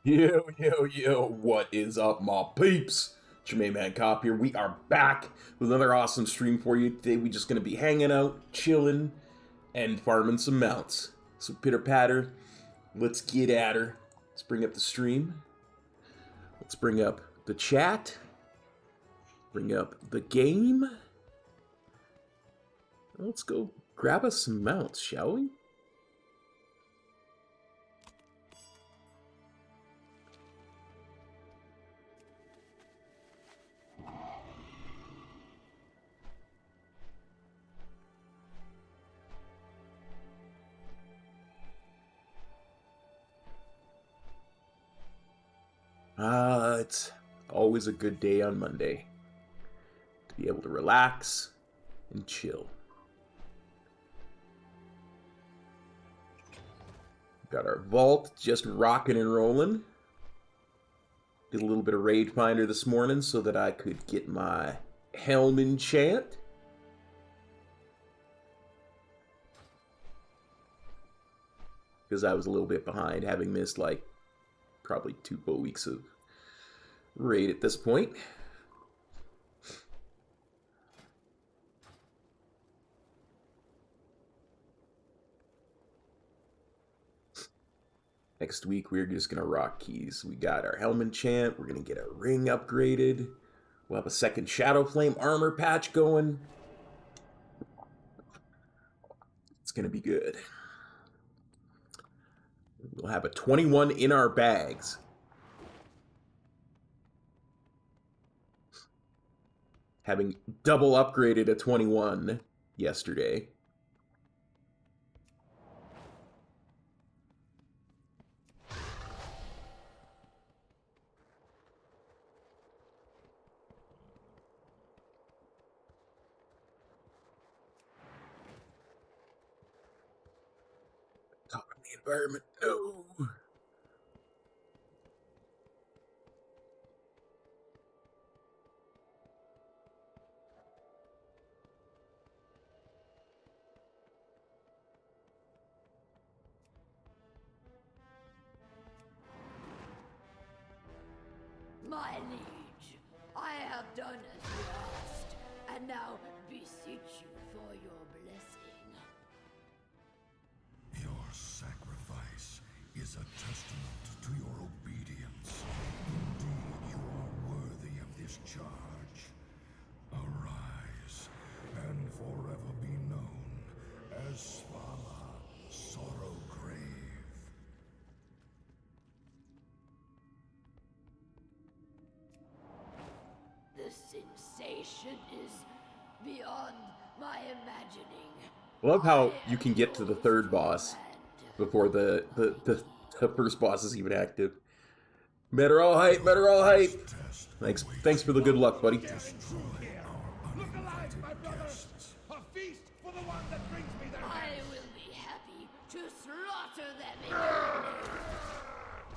Yo, yo, yo, what is up, my peeps? It's your main man Cop here. We are back with another awesome stream for you. Today we're just going to be hanging out, chilling, and farming some mounts. So pitter patter, let's get at her. Let's bring up the stream. Let's bring up the chat. Bring up the game. Let's go grab us some mounts, shall we? It's always a good day on Monday to be able to relax and chill. Got our vault just rocking and rolling. Did a little bit of Raid Finder this morning so that I could get my helm enchant. Because I was a little bit behind, having missed like probably 2 full weeks of raid at this point. Next week we're just gonna rock keys. We got our helm enchant, we're gonna get our ring upgraded, we'll have a second Shadow Flame armor patch going. It's gonna be good. We'll have a 21 in our bags. Having double upgraded a 21 yesterday. Top of the environment, no. My liege, I have done as you asked, and now beseech you for your blessing. Your sacrifice is a testament to your obedience. Indeed, you are worthy of this charge. Arise, and forever be known as Svala Sorrowgrave. The sensation is beyond my imagining. I love how you can get to the third boss before the first boss is even active. Better all hype, better all hype. Thanks for the good luck, buddy. Look alive, my brothers! A feast for the one that brings me their I heads! will be happy to slaughter them in your name.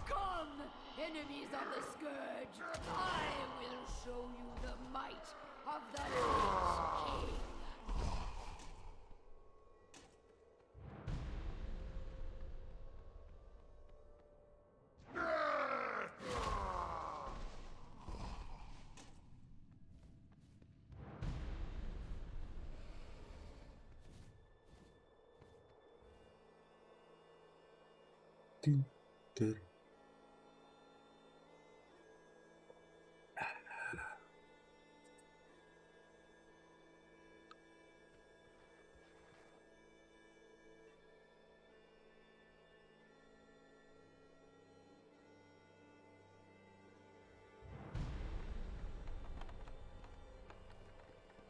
Come, enemies of the Scourge, I will show you the might of the Lich King.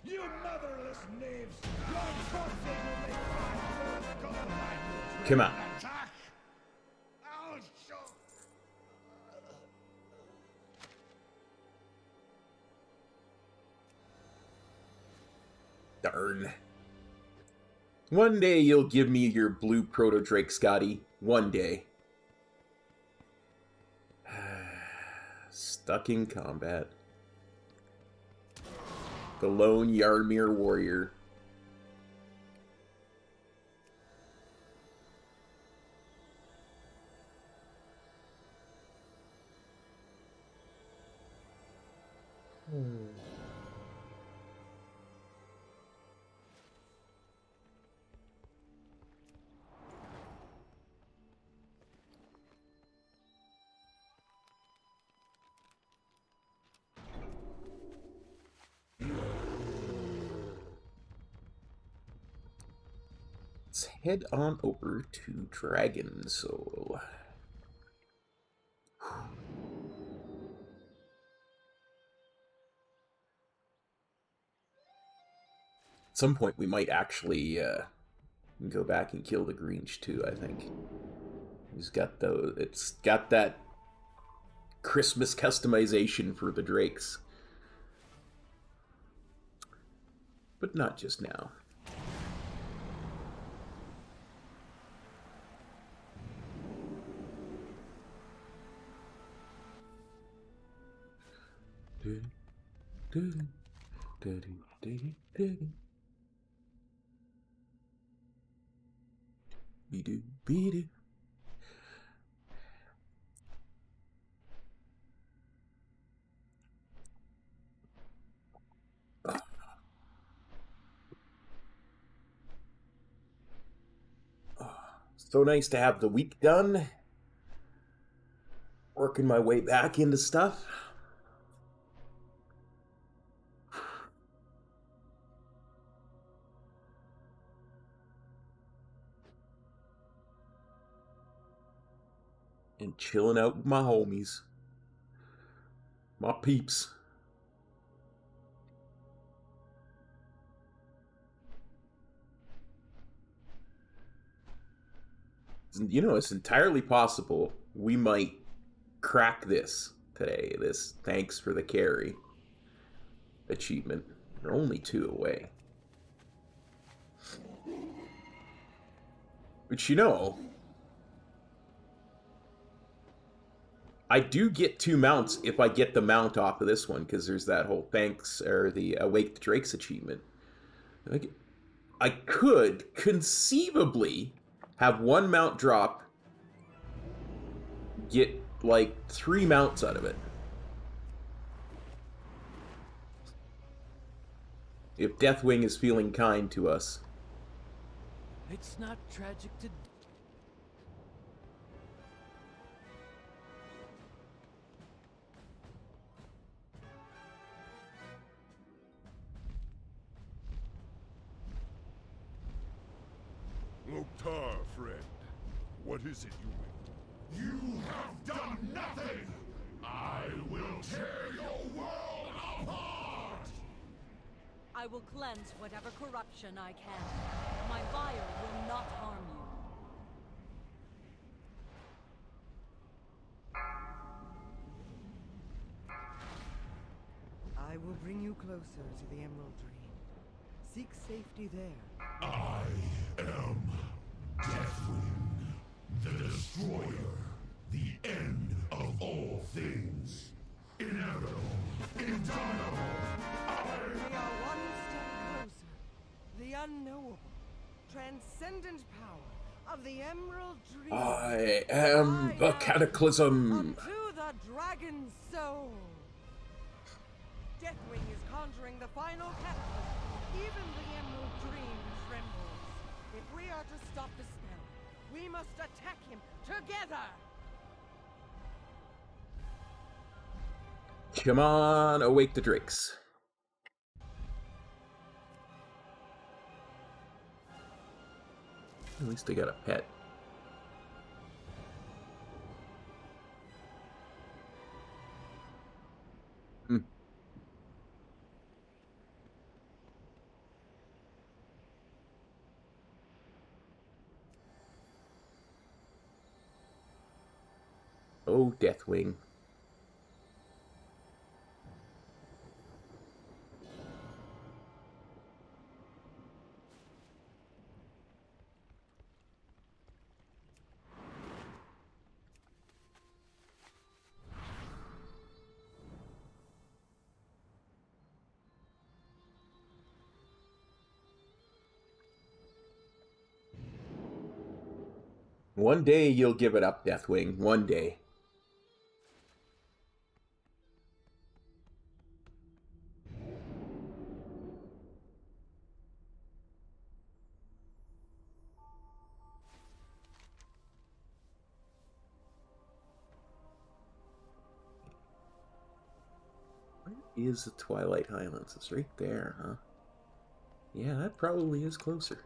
You motherless knaves! Your corpses will make my first gold mine! Come on. Attack! I'll show... Darn. One day you'll give me your blue proto-drake, Scotty. One day. Stuck in combat. The lone Yarmir warrior. Let's head on over to Dragon Soul. At some point, we might actually go back and kill the Grinch too. I think it's got that Christmas customization for the drakes, but not just now. Be-do. So nice to have the week done. Working my way back into stuff. And chilling out with my homies. My peeps. You know, it's entirely possible we might crack this today. This thanks for the carry achievement. We're only 2 away. But you know, I do get 2 mounts if I get the mount off of this one, because there's that whole thanks, or the Awake the Drakes achievement. I could conceivably have 1 mount drop, get like 3 mounts out of it. If Deathwing is feeling kind to us. It's not tragic to... Loktar, friend. What is it you will? You have done nothing! I will tear your world apart! I I will cleanse whatever corruption I can. My fire will not harm you. I will bring you closer to the Emerald Dream. Seek safety there. I am Deathwing, the Destroyer, the end of all things. Inevitable, indomitable. We are one step closer. The unknowable, transcendent power of the Emerald Dream. I am the Cataclysm. Unto the Dragon's Soul. Deathwing is conjuring the final cataclysm. Even the Emerald Dream trembles. If we are to stop the spell, we must attack him together. Come on, awake the drakes. At least they got a pet. Oh, Deathwing. One day you'll give it up, Deathwing. One day. Where is the Twilight Highlands? It's right there, huh? Yeah, that probably is closer.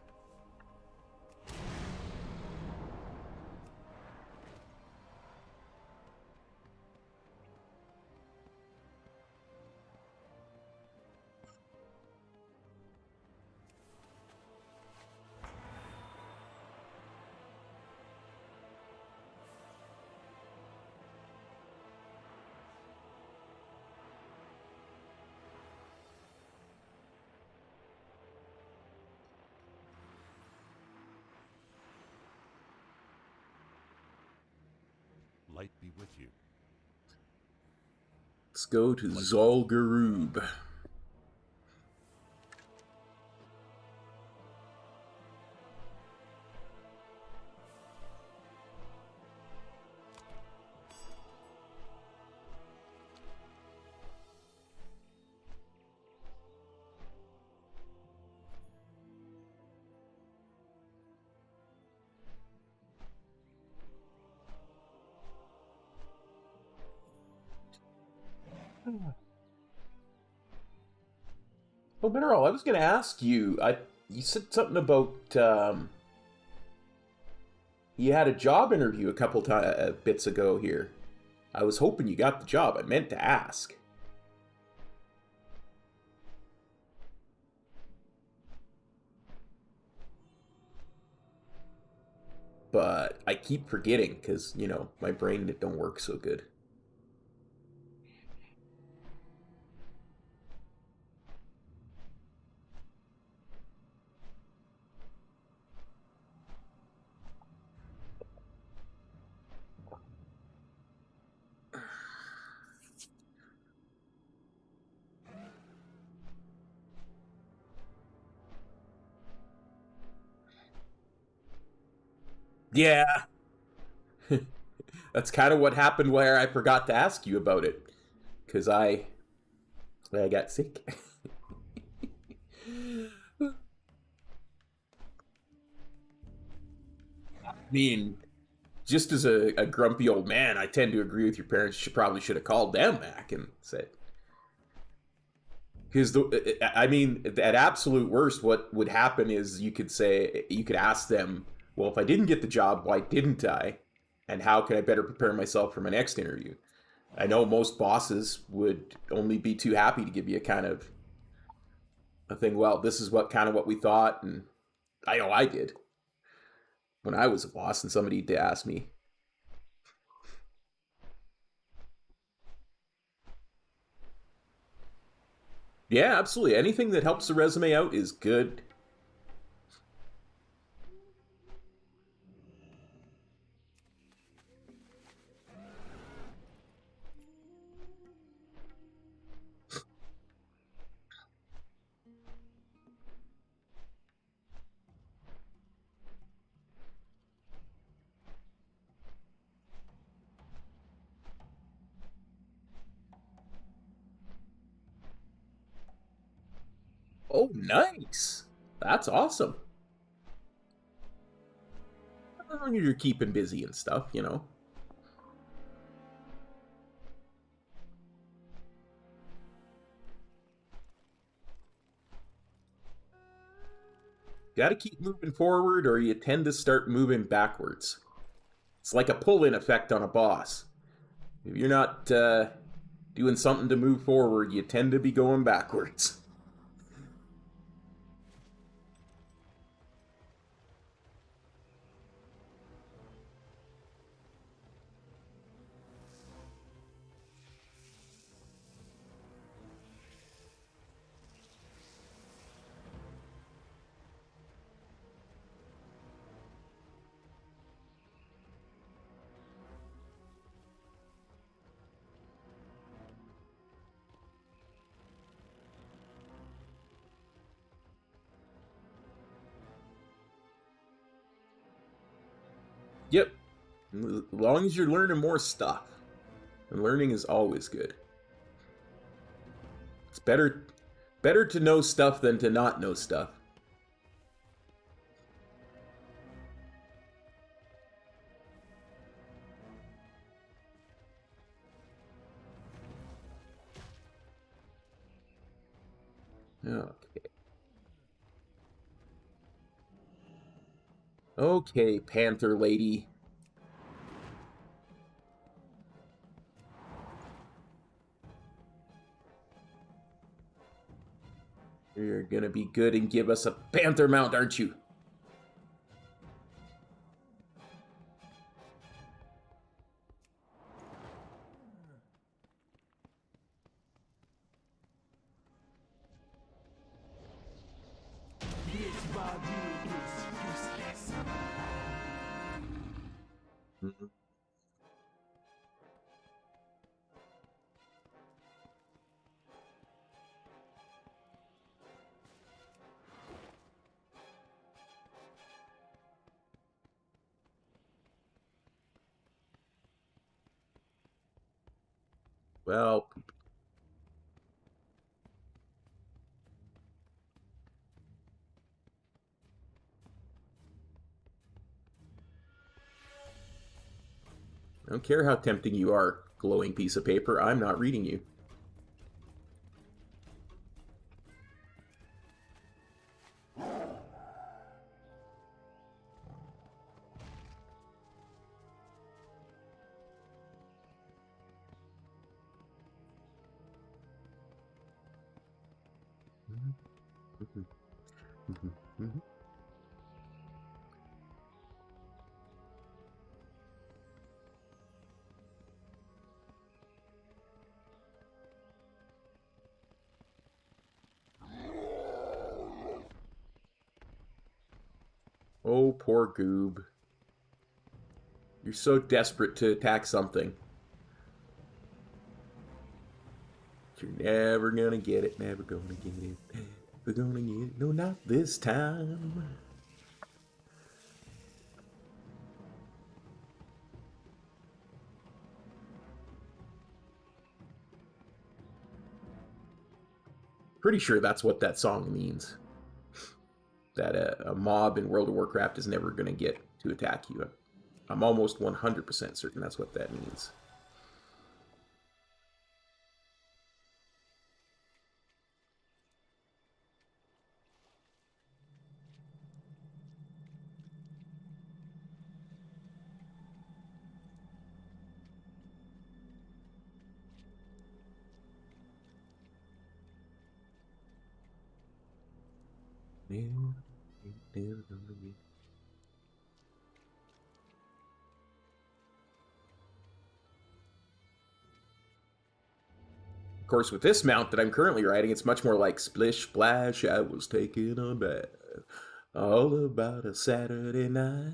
Light be with you. Let's go to Zolgaroob. Oh, Mineral, I was going to ask you. You said something about you had a job interview a couple bits ago here. I was hoping you got the job. I meant to ask. But I keep forgetting because, you know, my brain don't work so good. Yeah. That's kind of what happened where I forgot to ask you about it. Because I got sick. I mean, just as a grumpy old man, I tend to agree with your parents. You probably should have called them back and said, because I mean, at absolute worst, what would happen is you could ask them, well, if I didn't get the job, why didn't I? And how can I better prepare myself for my next interview? I know most bosses would only be too happy to give you a kind of I think, well, this is what kind of what we thought, and I know I did when I was a boss, and somebody did ask me. Yeah, absolutely. Anything that helps the resume out is good. Oh, nice. That's awesome. As long as you're keeping busy and stuff, you know. Got to keep moving forward, or you tend to start moving backwards. It's like a pull-in effect on a boss. If you're not doing something to move forward, you tend to be going backwards. Yep. As long as you're learning more stuff. And learning is always good. It's better to know stuff than to not know stuff. Okay. Okay, Panther Lady. You're gonna be good and give us a panther mount, aren't you? Mhm. Well, I don't care how tempting you are, glowing piece of paper. I'm not reading you. Oh, poor Goob. You're so desperate to attack something. You're never gonna get it, never gonna get it. We're gonna get it. No, not this time. Pretty sure that's what that song means. That a mob in World of Warcraft is never gonna get to attack you. I'm almost 100% certain that's what that means. Of course, with this mount that I'm currently riding, it's much more like splish splash. I was taking a bath, all about a Saturday night.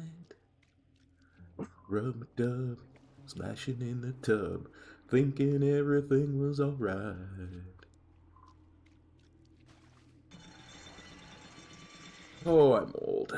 Rub a dub, splashing in the tub, thinking everything was alright. Oh, I'm old.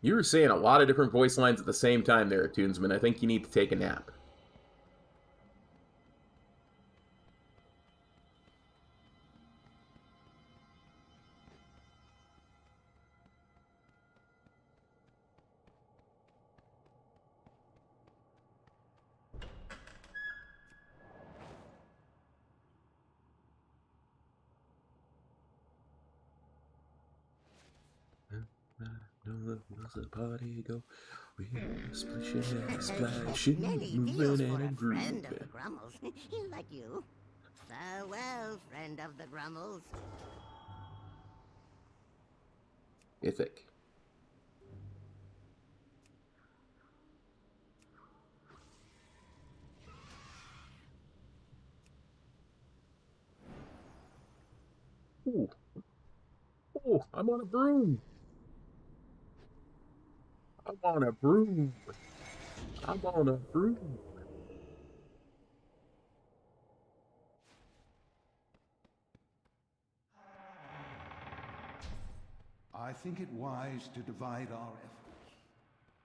You were saying a lot of different voice lines at the same time there, Toonsman. I think you need to take a nap. How's the party go? We're splishing and splashing, moving and a grooving. Friend of the Grummels, like you. Farewell, friend of the Grummels. Ithic. Ooh. Oh, I'm on a broom. I'm on a broom. I'm on a broom. I think it wise to divide our efforts.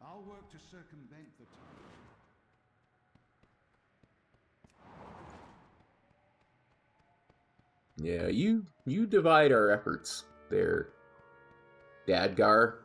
I'll work to circumvent the time. Yeah, you divide our efforts there, Dadgar.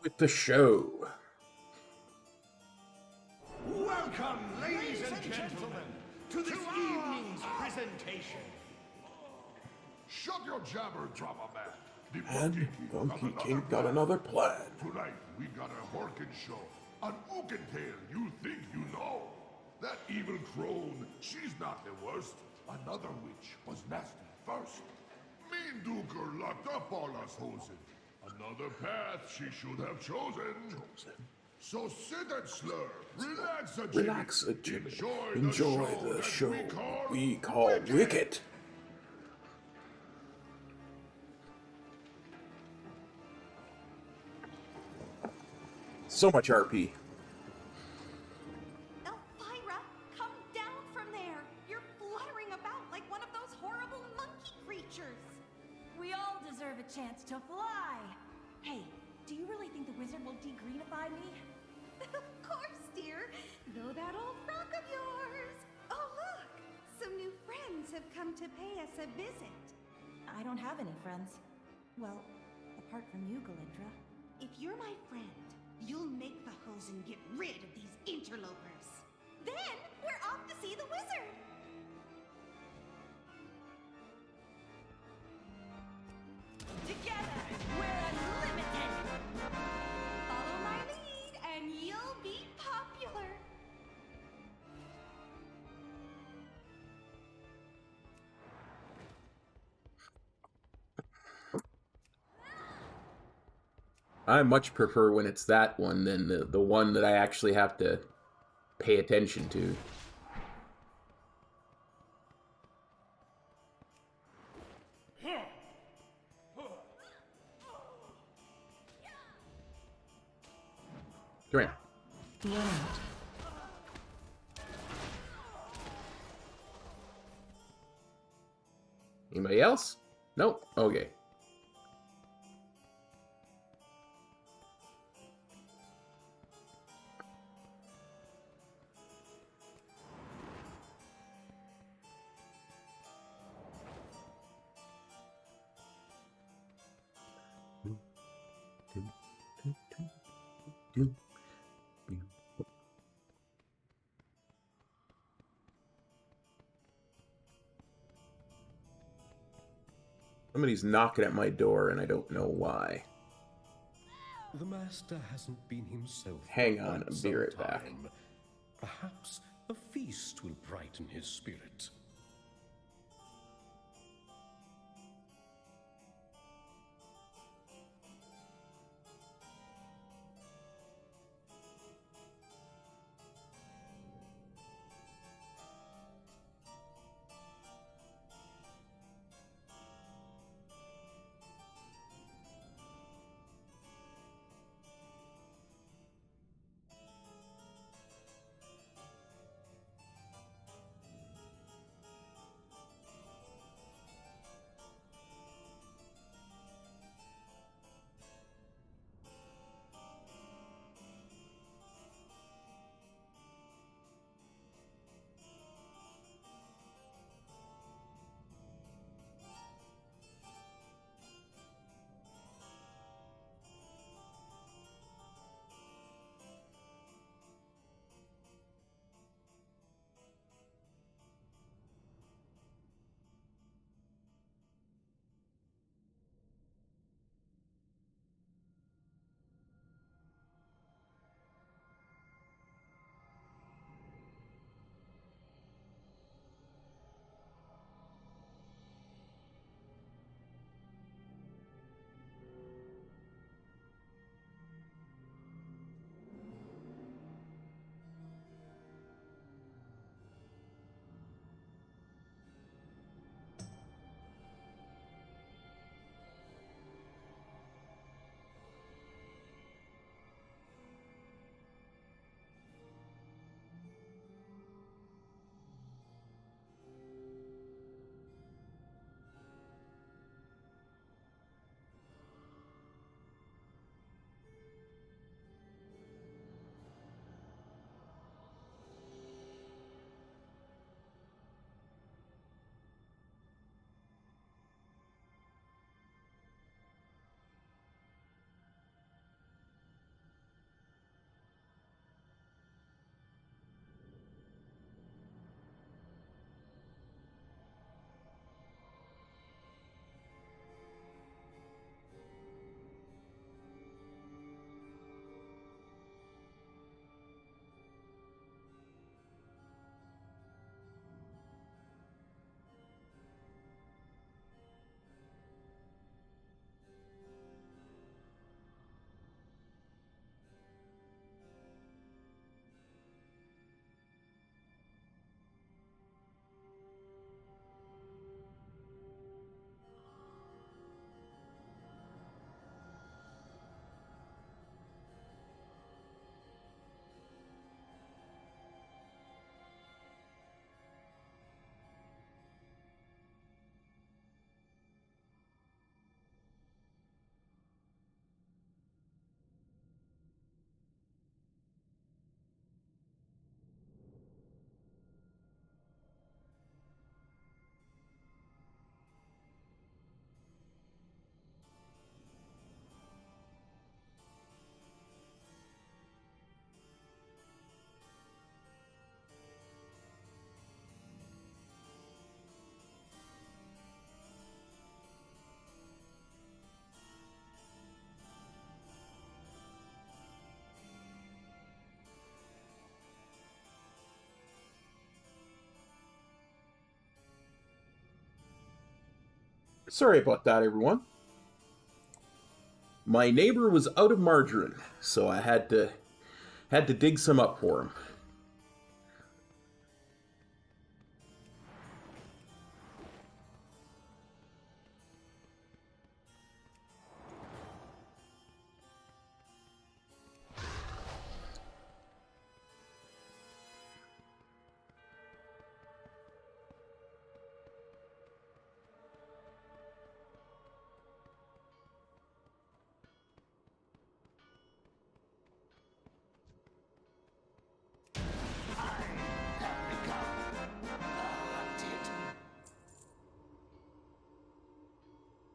With the show. Welcome, ladies and gentlemen, to this evening's presentation. Shut your jabber, drama man. The And Monkey King got another plan. Tonight we got a Horkin show. An Ookin tale you think you know. That evil crone, she's not the worst. Another witch was nasty first. Mean Duker locked up all us hosen. Another path she should have chosen. So sit and slur. Relax a Jimmy. Enjoy the show we call Wicked. So much RP. Elvira, come down from there. You're fluttering about like one of those horrible monkey creatures. We all deserve a chance to fly. Hey, do you really think the wizard will degreenify me? Of course, dear. Though that old frock of yours. Oh, look. Some new friends have come to pay us a visit. I don't have any friends. Well, apart from you, Galindra. If you're my friend, you'll make the Hosen get rid of these interlopers. Then we're off to see the wizard. Together, we're unlimited! Follow my lead and you'll be popular. I much prefer when it's that one than the one that I actually have to pay attention to. Come here. Anybody else? Nope. Okay. Somebody's knocking at my door, and I don't know why. The master hasn't been himself. Hang on, I'll be right back. Perhaps a feast will brighten his spirit. Sorry about that, everyone. My neighbor was out of margarine, so I had to dig some up for him.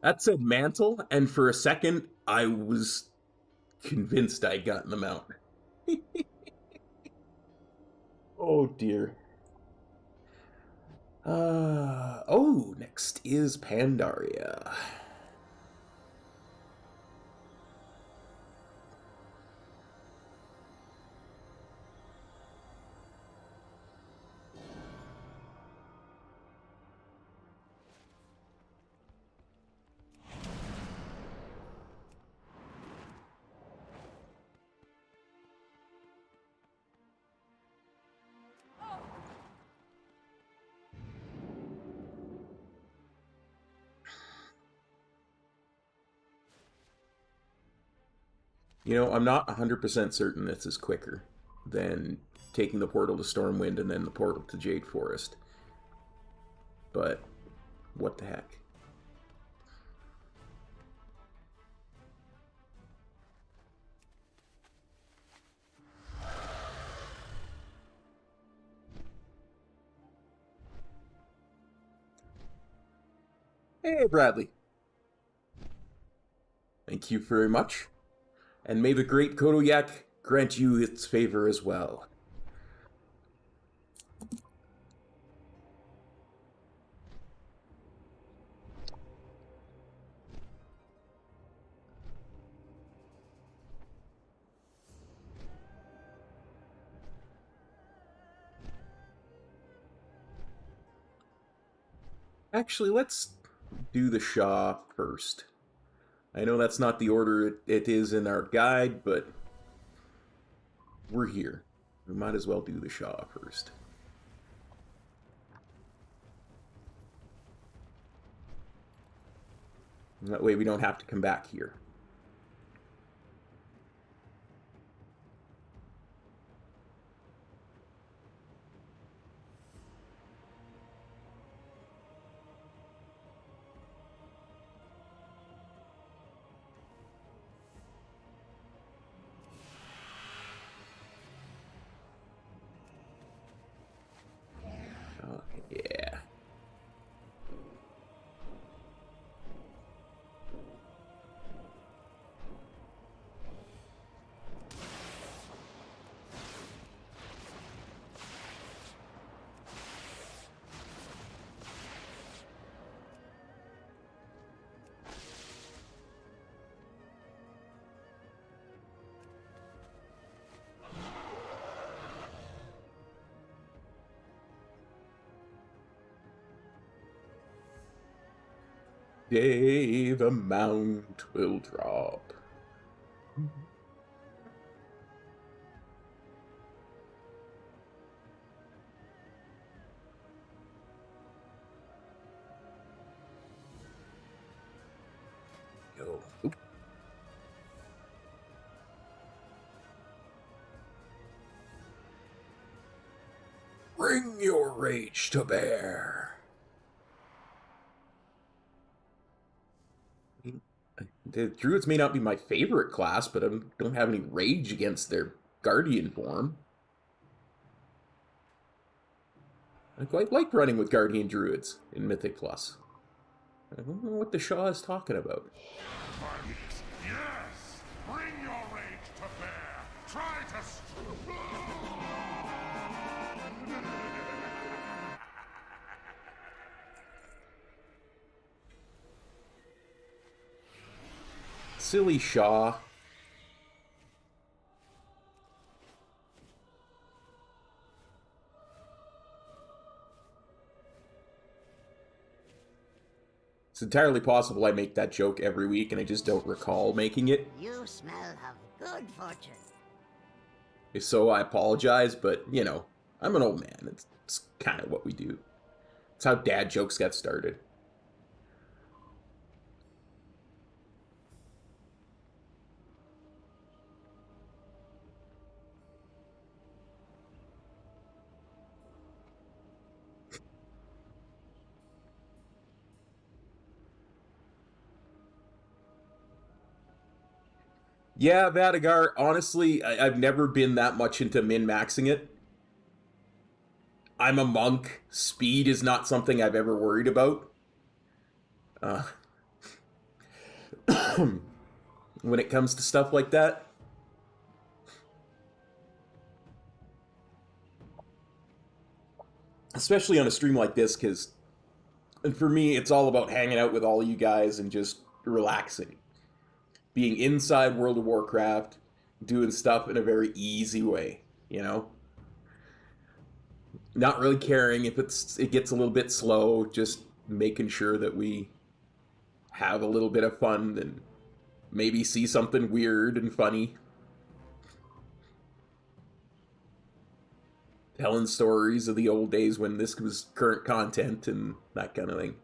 That said mantle, and for a second, I was convinced I'd gotten them out. Oh dear. Oh, next is Pandaria. You know, I'm not 100% certain this is quicker than taking the portal to Stormwind and then the portal to Jade Forest. But, what the heck. Hey, Bradley. Thank you very much. And may the great Kodoyak grant you its favor as well. Actually, let's do the Shah first. I know that's not the order it is in our guide, but we're here. We might as well do the Shah first. That way we don't have to come back here. Yeah. Day the mount will drop. Go. Oop. Bring your rage to bear. The Druids may not be my favorite class, but I don't have any rage against their Guardian form. I quite like running with Guardian Druids in Mythic Plus. I don't know what the Shah is talking about. Yes! Bring your rage to bear! Try to... Silly Shah. It's entirely possible I make that joke every week and I just don't recall making it. You smell of good fortune. So I apologize, but, you know, I'm an old man. It's kind of what we do. It's how dad jokes got started. Yeah, Vadigar, honestly, I've never been that much into min-maxing it. I'm a monk. Speed is not something I've ever worried about. Uh, when it comes to stuff like that. Especially on a stream like this, because for me, it's all about hanging out with all of you guys and just relaxing. Being inside World of Warcraft, doing stuff in a very easy way, you know? Not really caring if it gets a little bit slow, just making sure that we have a little bit of fun and maybe see something weird and funny. Telling stories of the old days when this was current content and that kind of thing.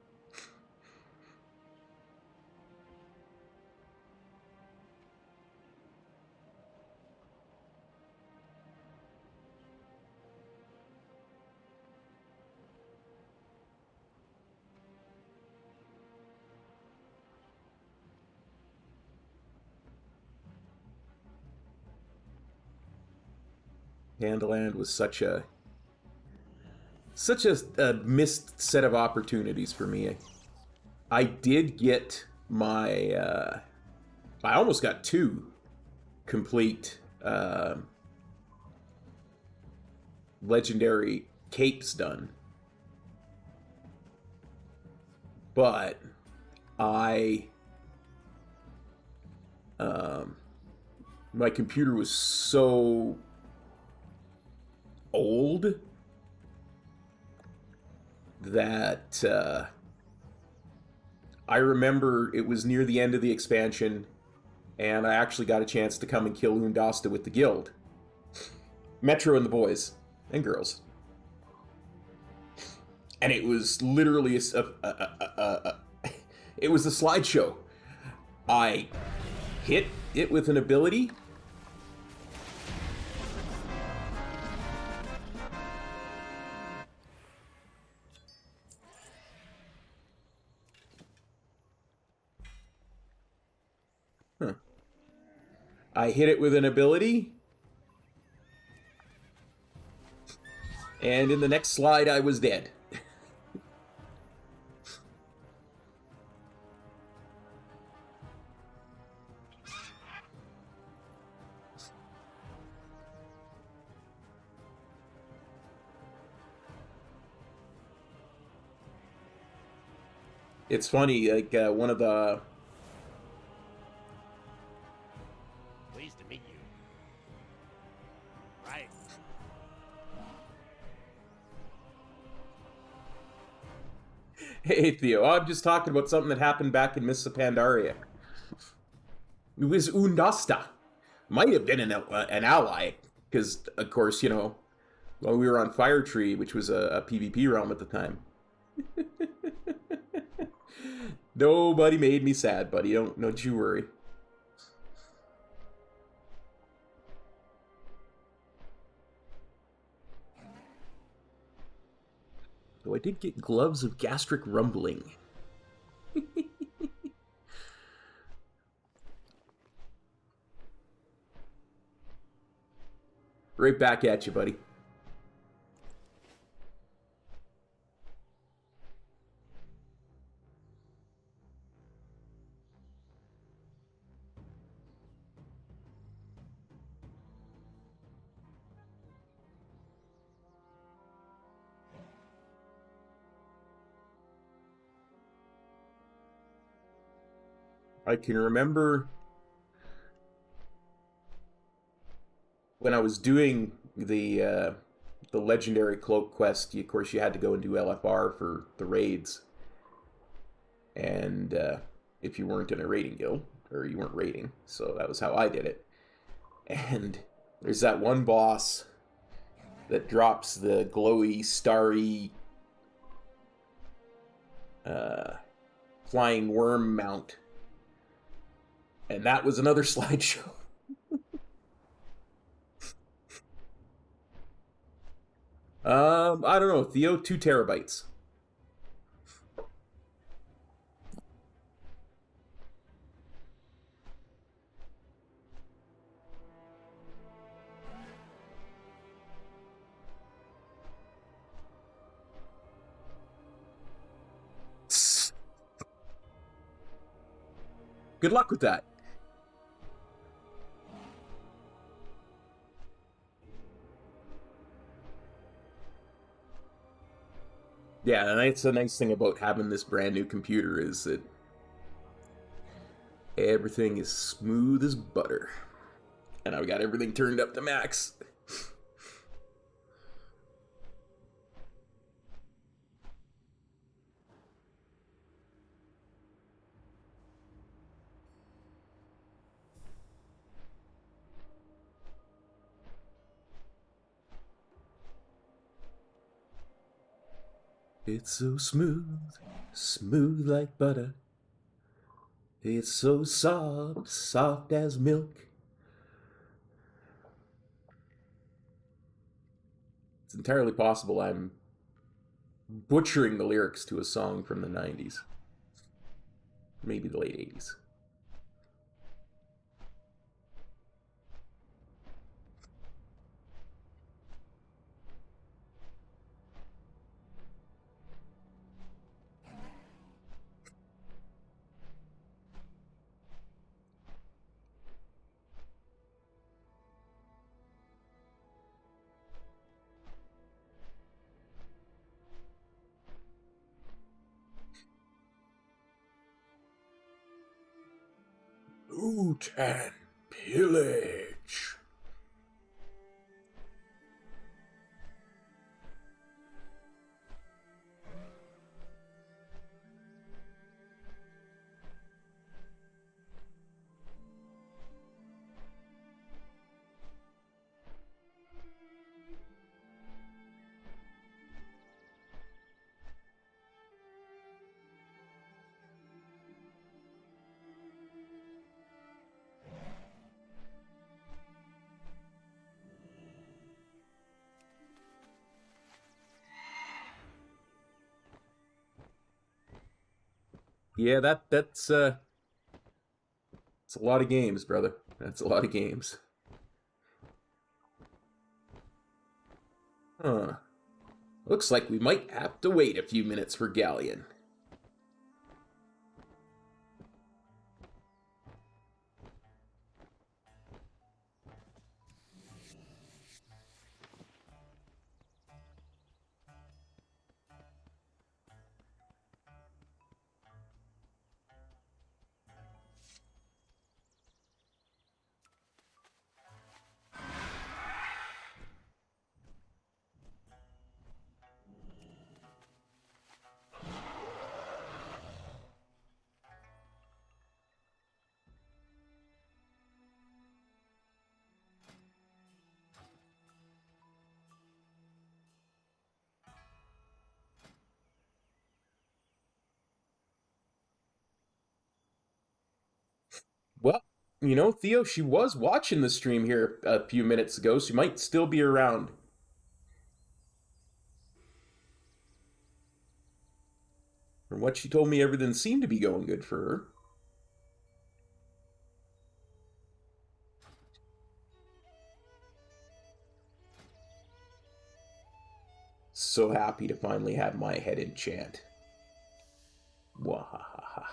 Pandaland was such a missed set of opportunities for me. I did get my I almost got 2 complete legendary capes done, but I my computer was so old that I remember it was near the end of the expansion and I actually got a chance to come and kill Undasta with the guild. Metro and the boys and girls. And it was literally it was a slideshow. I hit it with an ability. I hit it with an ability. And in the next slide, I was dead. It's funny, like, one of the... Pleased to meet you. Right. Hey, Theo, I'm just talking about something that happened back in Mists of Pandaria. It was Undasta. Might have been an ally, because, of course, you know, well, we were on Fire Tree, which was a PvP realm at the time. Nobody made me sad, buddy. Don't you worry. Though I did get gloves of gastric rumbling. Right back at you, buddy. I can remember when I was doing the legendary cloak quest. Of course, you had to go and do LFR for the raids, and if you weren't in a raiding guild, or you weren't raiding, so that was how I did it. And there's that one boss that drops the glowy, starry, flying worm mount. And that was another slideshow. I don't know, Theo, 2 terabytes. Good luck with that. Yeah, and that's the nice thing about having this brand new computer is that everything is smooth as butter. And I've got everything turned up to max. It's so smooth, smooth like butter. It's so soft, soft as milk. It's entirely possible I'm butchering the lyrics to a song from the 90s. Maybe the late 80s. Loot and pillage. Yeah, that's it's a lot of games, brother. That's a lot of games. Huh. Looks like we might have to wait a few minutes for Galleon. Well, you know, Theo, she was watching the stream here a few minutes ago. She might still be around. From what she told me, everything seemed to be going good for her. So happy to finally have my head in chant. Wahahaha.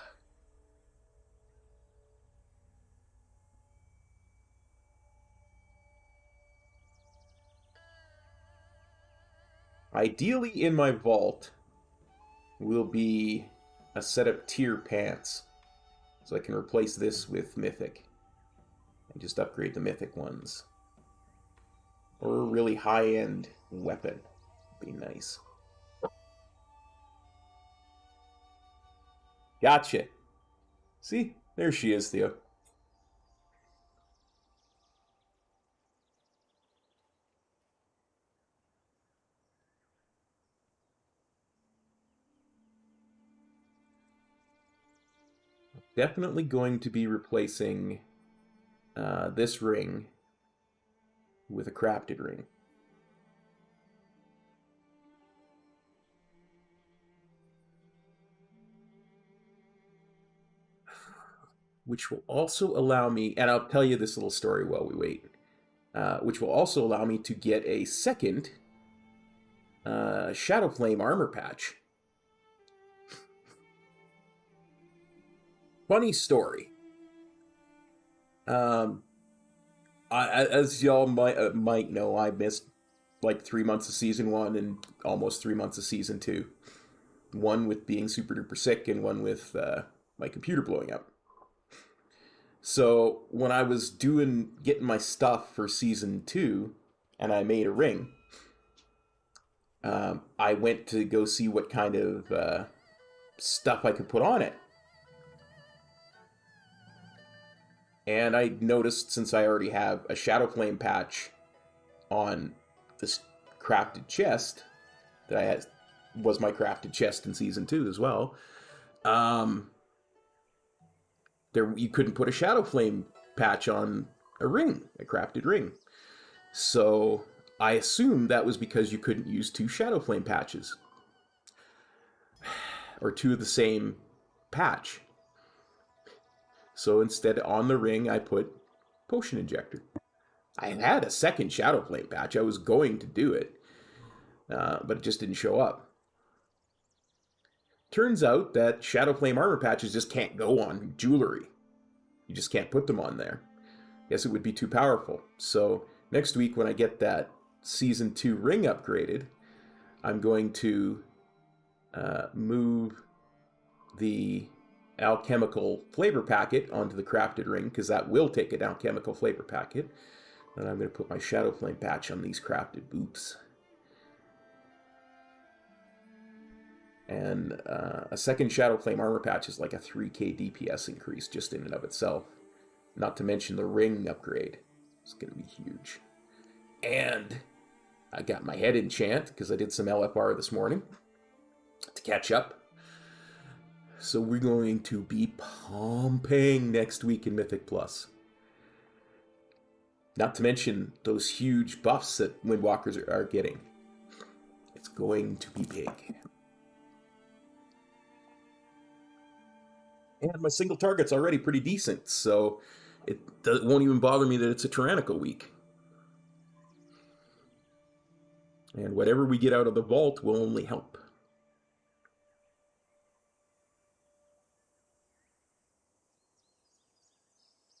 Ideally, in my vault will be a set of tier pants. So I can replace this with mythic. And just upgrade the mythic ones. Or a really high-end weapon. Be nice. Gotcha. See? There she is, Theo. Definitely going to be replacing this ring with a crafted ring. Which will also allow me, and I'll tell you this little story while we wait, which will also allow me to get a second Shadow Flame armor patch. Funny story. As y'all might know, I missed like 3 months of season 1 and almost 3 months of season 2. One with being super duper sick, and one with my computer blowing up. So when I was getting my stuff for season 2, and I made a ring, I went to go see what kind of stuff I could put on it. And I noticed, since I already have a Shadow Flame patch on this crafted chest, that was my crafted chest in season 2 as well, you couldn't put a Shadow Flame patch on a ring, a crafted ring. So I assumed that was because you couldn't use 2 Shadow Flame patches. Or 2 of the same patch. So instead, on the ring, I put Potion Injector. I had a second Shadow Flame patch. I was going to do it, but it just didn't show up. Turns out that Shadow Flame armor patches just can't go on jewelry. You just can't put them on there. Guess it would be too powerful. So next week, when I get that Season 2 ring upgraded, I'm going to move the alchemical flavor packet onto the crafted ring, because that will take an alchemical flavor packet. Then I'm going to put my Shadow Flame patch on these crafted boots. And a second Shadow Flame armor patch is like a 3k DPS increase just in and of itself. Not to mention the ring upgrade. It's going to be huge. And I got my head enchant, because I did some LFR this morning to catch up. So we're going to be pumping next week in Mythic Plus. Not to mention those huge buffs that Windwalkers are getting. It's going to be big. And my single target's already pretty decent, so it won't even bother me that it's a tyrannical week. And whatever we get out of the vault will only help.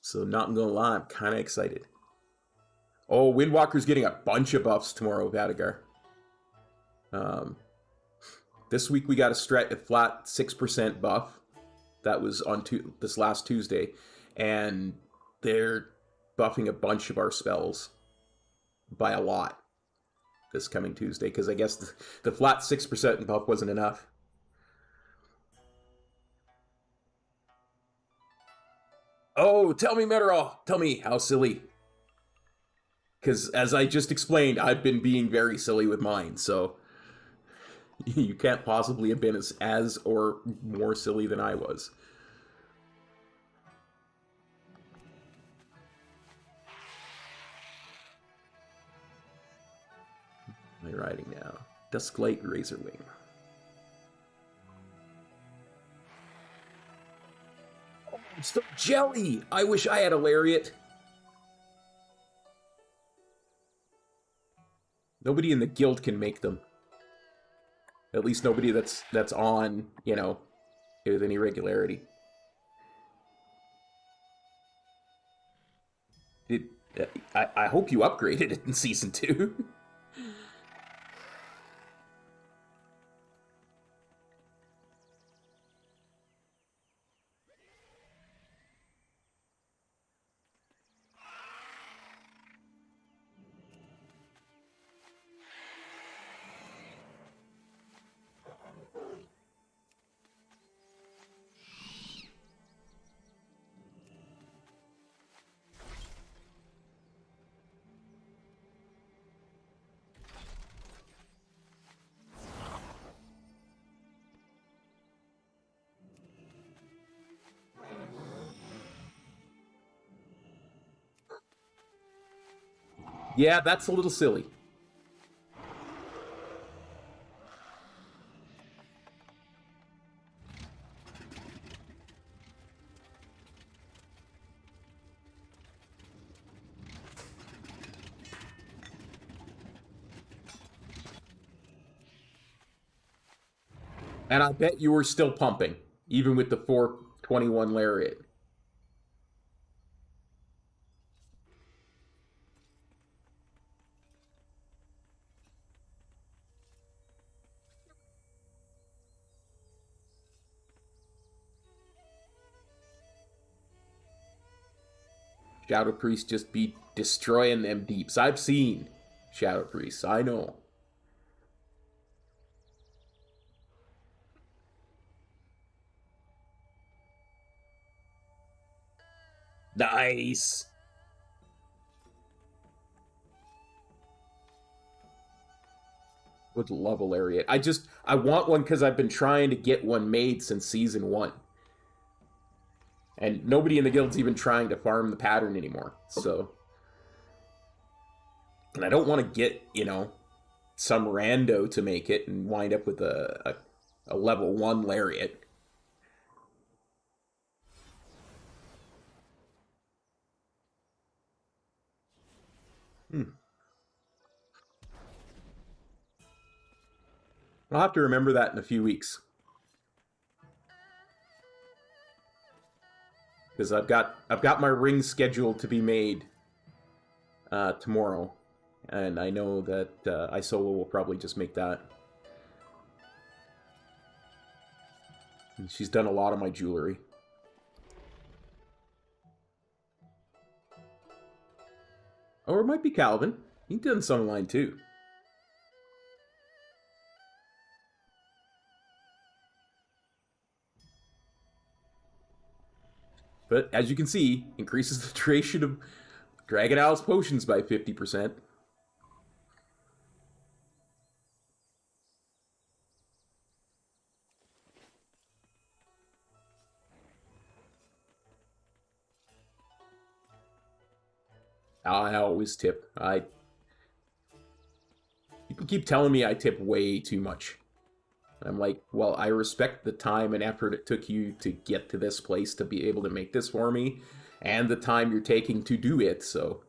So not gonna lie, I'm kind of excited. Oh, Windwalker's getting a bunch of buffs tomorrow, Vadigar. This week we got a flat 6% buff. That was on this last Tuesday. And they're buffing a bunch of our spells by a lot this coming Tuesday, because I guess the flat 6% buff wasn't enough. Oh, tell me, Meteorol. Tell me how silly. Because as I just explained, I've been being very silly with mine, so you can't possibly have been as or more silly than I was. What am I riding now? Dusklight Razorwing. Oh, I'm still jelly! I wish I had a lariat. Nobody in the guild can make them. At least nobody that's on, you know, with any regularity. I hope you upgraded it in Season 2. Yeah, that's a little silly. And I bet you were still pumping, even with the 421 lariat. Shadow Priest just be destroying them deeps. I've seen Shadow Priests, I know. Nice. Would love a lariat. I want one because I've been trying to get one made since season 1. And nobody in the guild's even trying to farm the pattern anymore, so... And I don't want to get, some rando to make it and wind up with a level 1 lariat. I'll have to remember that in a few weeks. Because I've got my ring scheduled to be made tomorrow. And I know that Isolo will probably just make that. And she's done a lot of my jewelry. Or it might be Calvin. He's done some of mine too. But as you can see, increases the duration of Dragon Owl's potions by 50%. I always tip. People keep telling me I tip way too much. I'm like, well, I respect the time and effort it took you to get to this place to be able to make this for me, and the time you're taking to do it, so...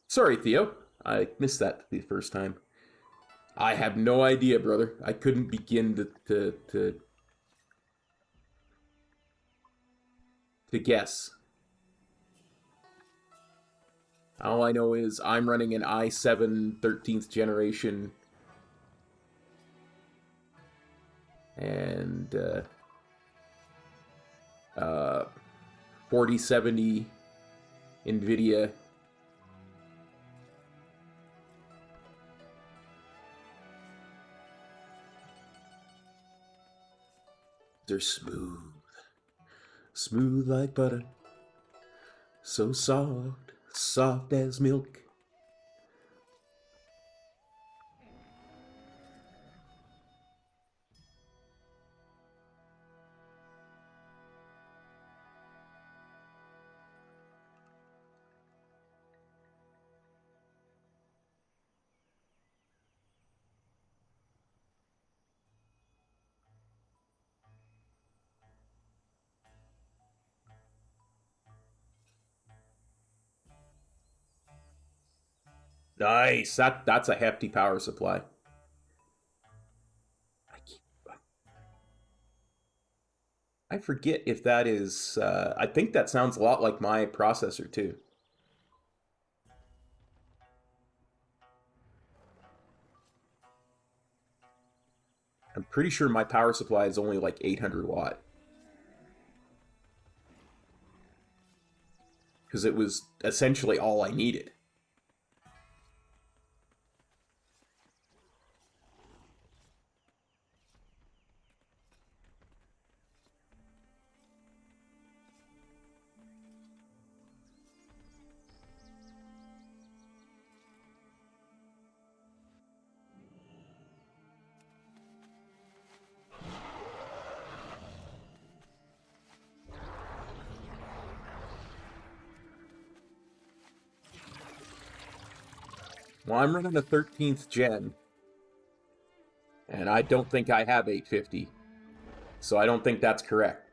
Sorry, Theo. I missed that the first time. I have no idea, brother. I couldn't begin to guess. All I know is I'm running an i7 13th generation... and 4070 NVIDIA. They're smooth. Smooth like butter. So soft, soft as milk. Nice. That's a hefty power supply. I forget if that is... I think that sounds a lot like my processor, too. I'm pretty sure my power supply is only like 800 watt. Because it was essentially all I needed. Well, I'm running a 13th gen, and I don't think I have 850, so I don't think that's correct.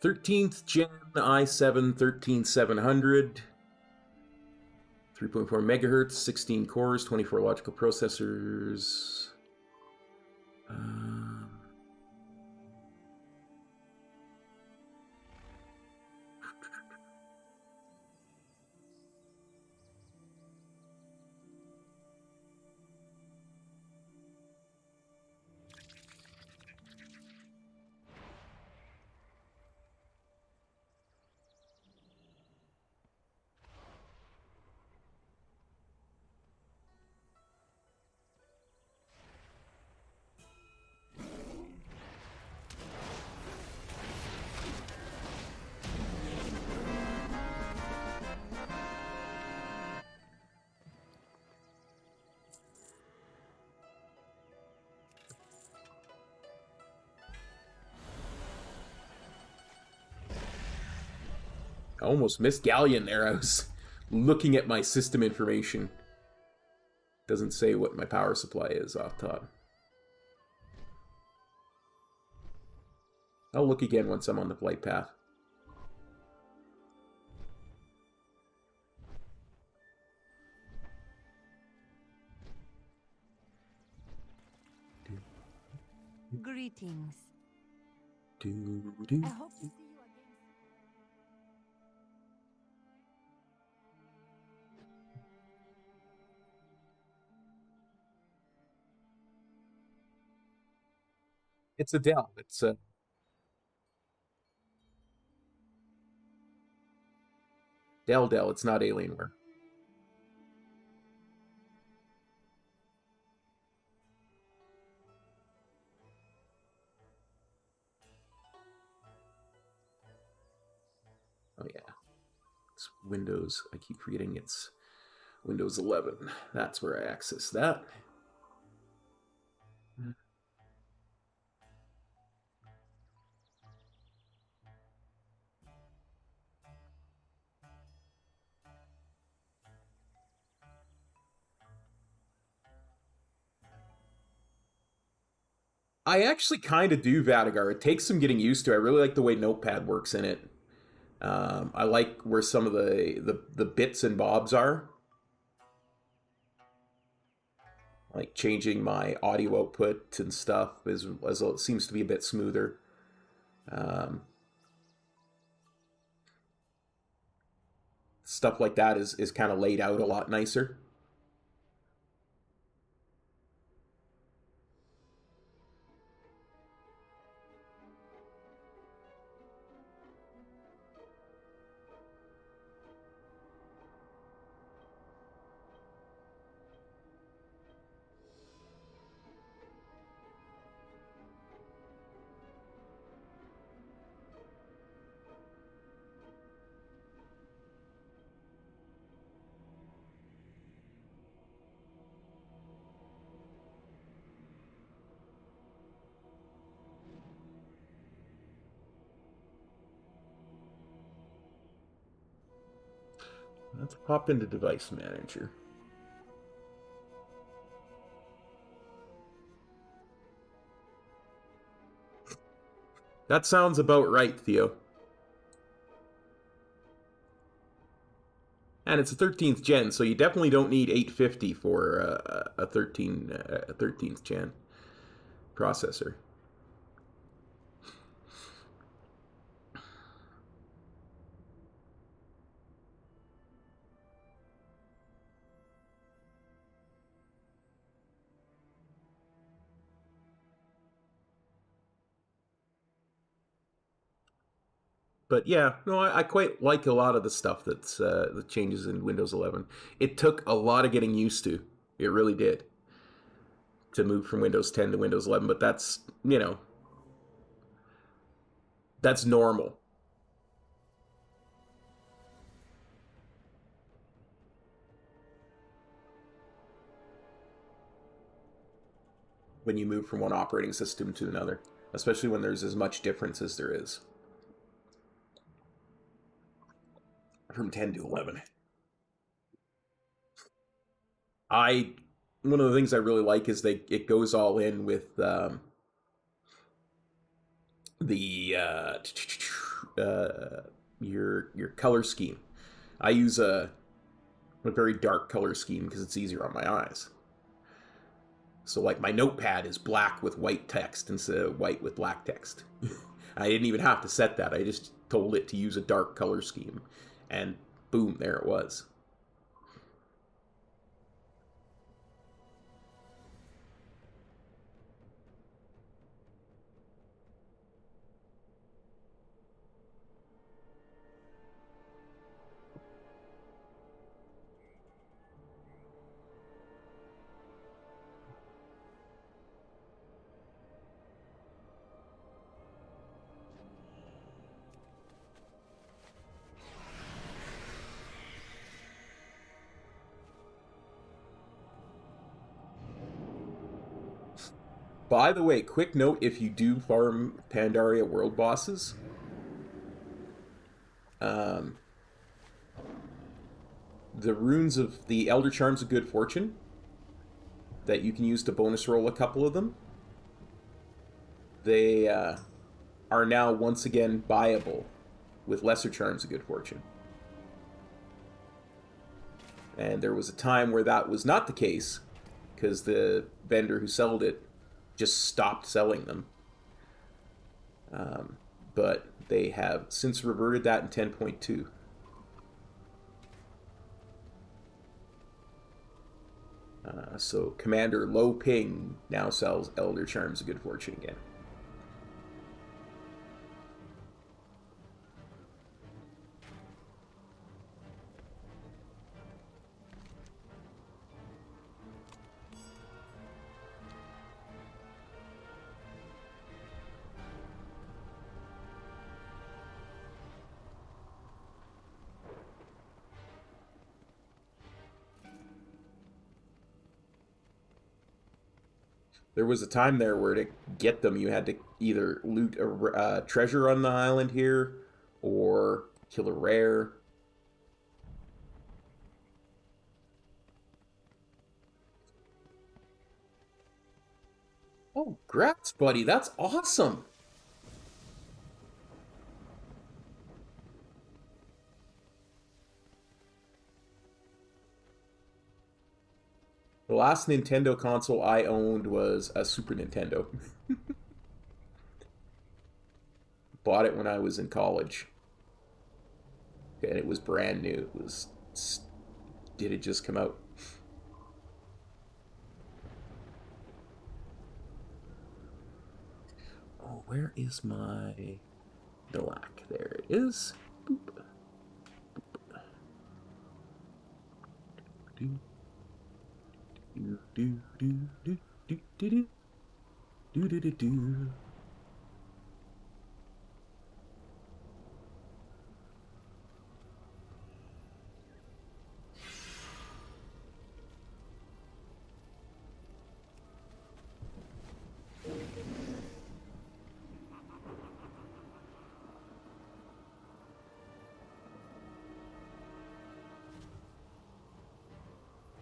'13th gen i7 13700, 3.4 megahertz, 16 cores, 24 logical processors. I almost missed Galleon there. I was looking at my system information. Doesn't say what my power supply is off top. I'll look again once I'm on the flight path. Greetings. Do. I hope to see you again. It's a Dell. It's a Dell. It's not Alienware. Oh yeah, it's Windows. I keep forgetting it's Windows 11. That's where I access that. I actually kind of do Vatigar. It takes some getting used to. I really like the way Notepad works in it. I like where some of the bits and bobs are. Like changing my audio output and stuff as it seems to be a bit smoother. Stuff like that is kind of laid out a lot nicer. Let's pop into Device Manager. That sounds about right, Theo. And it's a 13th gen, so you definitely don't need 850 for a 13th gen processor. But yeah, no, I quite like a lot of the stuff that's the changes in Windows 11. It took a lot of getting used to. It really did. To move from Windows 10 to Windows 11, but that's, that's normal. when you move from one operating system to another, especially when there's as much difference as there is. From 10 to 11. One of the things I really like is it goes all in with your color scheme. I use a very dark color scheme because it's easier on my eyes. So like my notepad is black with white text instead of white with black text. I didn't even have to set that. I just told it to use a dark color scheme, and boom, there it was. By the way, quick note, if you do farm Pandaria world bosses, the runes of the Elder Charms of Good Fortune that you can use to bonus roll a couple of them, they are now once again buyable with Lesser Charms of Good Fortune. And there was a time where that was not the case, because the vendor who sold it just stopped selling them. But they have since reverted that in 10.2. So Commander Lo Ping now sells Elder Charms of Good Fortune again. There was a time there where to get them, you had to either loot a treasure on the island here or kill a rare. Oh, grats, buddy. That's awesome. The last Nintendo console I owned was a Super Nintendo. Bought it when I was in college. And it was brand new. Did it just come out? Oh, where is my Nilak? There it is. Boop. Boop. Do. Do do do do do do do do do do.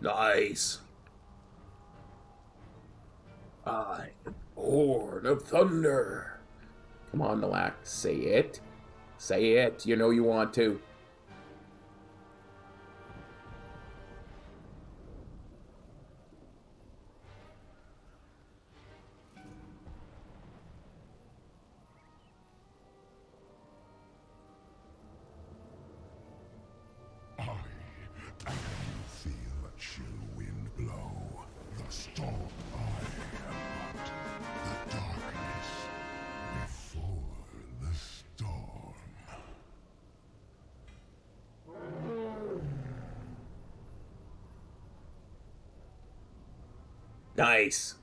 Nice. I am Horde of Thunder. Come on, Nilak, say it. Say it. You know you want to. I feel a chill wind blow. The storm I am not. The darkness before the storm. Nice.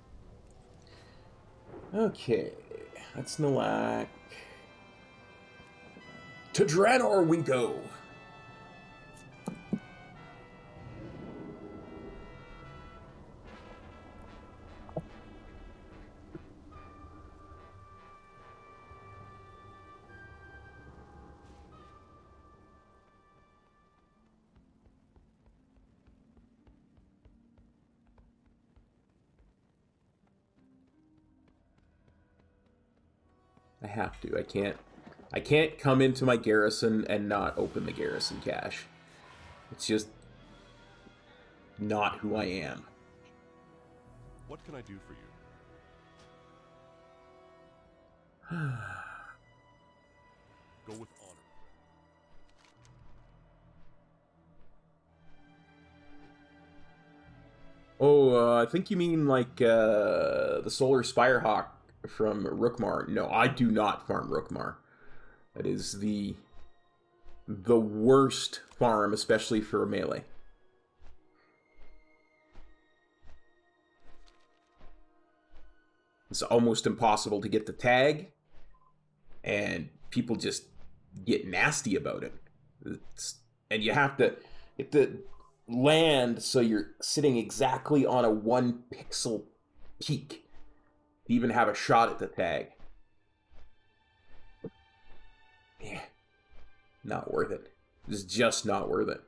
Okay, that's Nilak. To Draenor we go. I have to. I can't come into my garrison and not open the garrison cache. It's just not who I am. What can I do for you? Go with honor. Oh, I think you mean like the Solar Spirehawk from Rookmar. No, I do not farm Rookmar. That is the worst farm, especially for melee. It's almost impossible to get the tag, and people just get nasty about it. And you have to land so you're sitting exactly on a 1 pixel peak to even have a shot at the tag. Yeah, not worth it. It's just not worth it.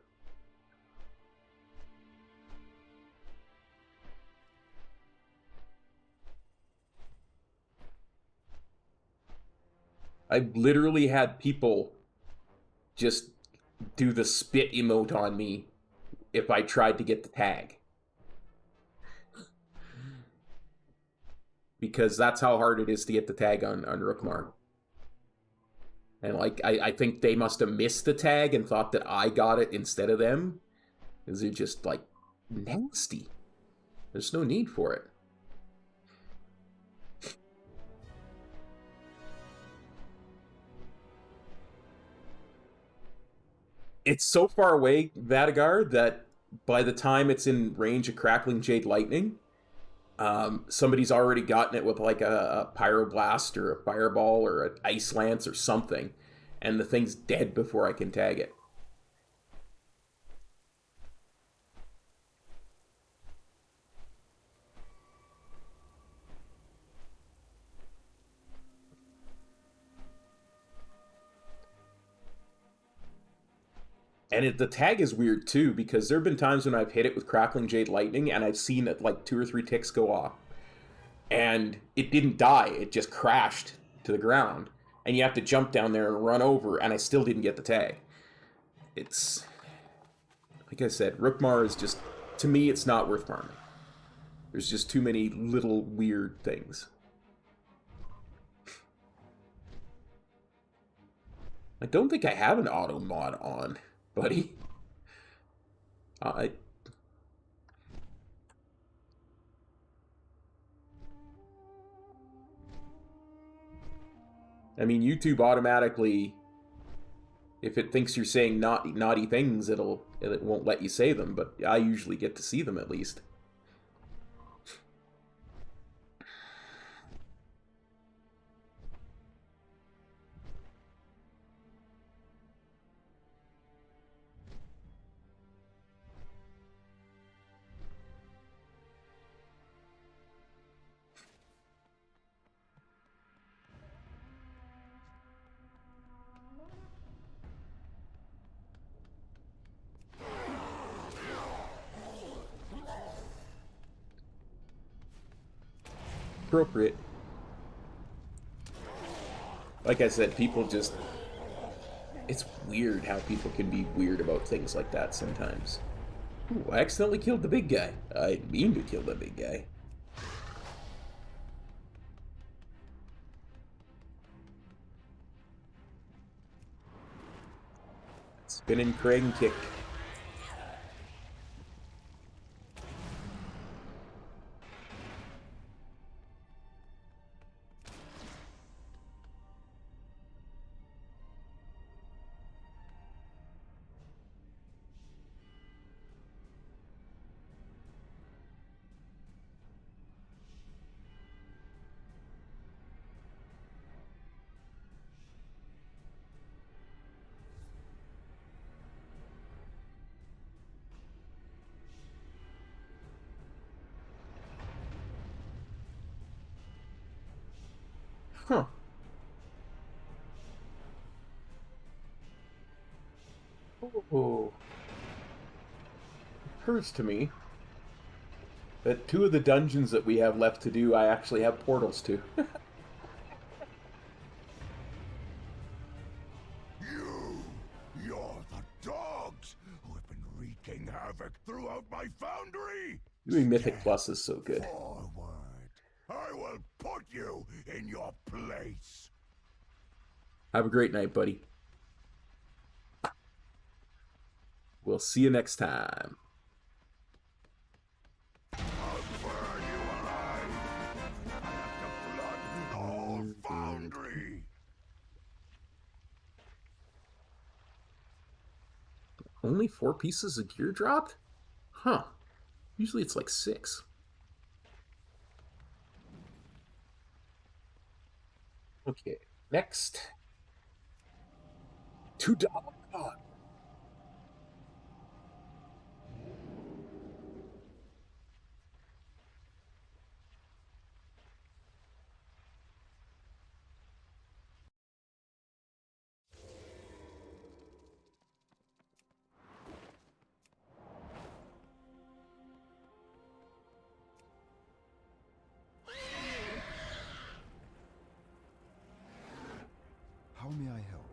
I've literally had people just do the spit emote on me if I tried to get the tag. Because that's how hard it is to get the tag on Rookmar. And like, I think they must have missed the tag and thought that I got it instead of them. Because they're just like nasty. There's no need for it. It's so far away, Vadagar, that by the time it's in range of Crackling Jade Lightning, somebody's already gotten it with like a Pyroblast or a Fireball or an Ice Lance or something, and the thing's dead before I can tag it. And the tag is weird too, because there have been times when I've hit it with Crackling Jade Lightning and I've seen it like 2 or 3 ticks go off. And it didn't die, it just crashed to the ground. And you have to jump down there and run over, and I still didn't get the tag. It's... like I said, Rookmar is just... to me, it's not worth farming. There's just too many little weird things. I don't think I have an auto mod on, buddy. I mean, YouTube automatically, if it thinks you're saying naughty things, it won't let you say them, but I usually get to see them at least. Appropriate. Like I said, people just... it's weird how people can be weird about things like that sometimes. Ooh, I accidentally killed the big guy. I didn't mean to kill the big guy. Spinning crane kick. Huh. Oh. It occurs to me that 2 of the dungeons that we have left to do, I actually have portals to. work throughout my foundry? Doing Mythic Plus is so good. Forward. I will put you in your place. Have a great night, buddy. We'll see you next time. I'll burn you alive. I have to flood the whole foundry. Only 4 pieces of gear dropped? Huh. Usually it's like 6. Okay, next. $2. God. How may I help?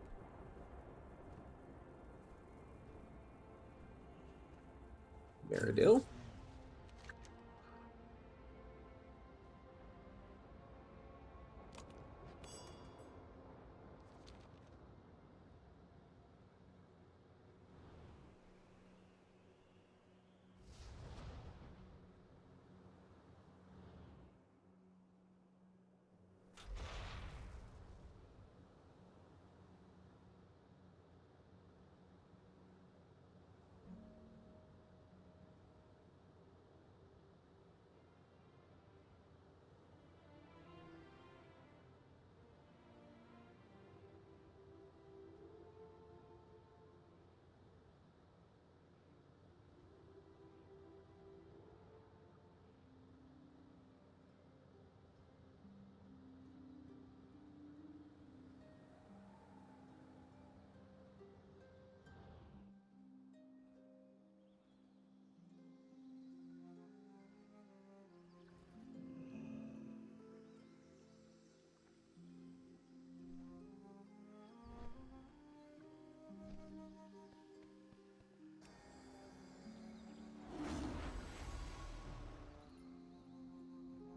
Meridil?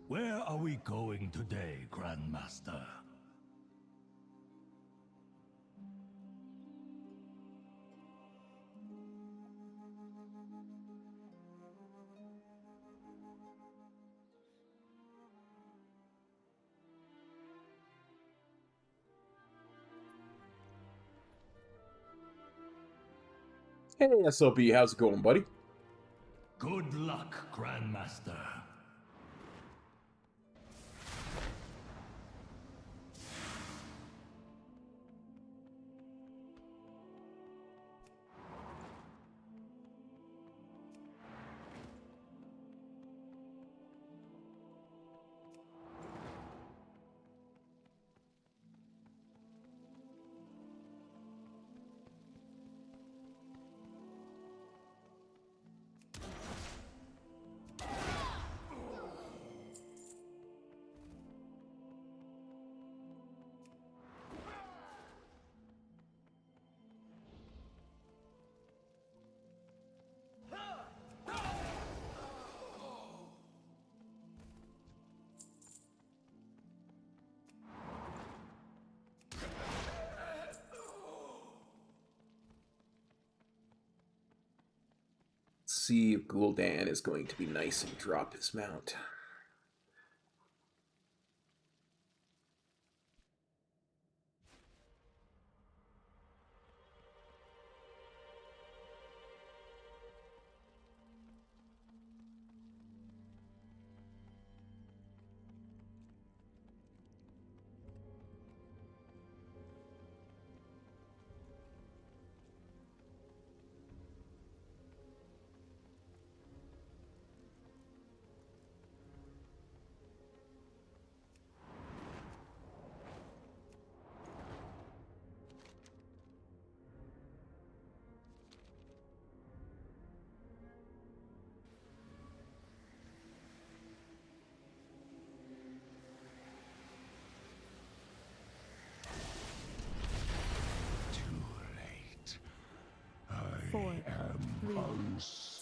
Where are we going today, Grandmaster? Hey, SLB, how's it going, buddy? Good luck, Grandmaster. See if Gul'dan is going to be nice and drop his mount.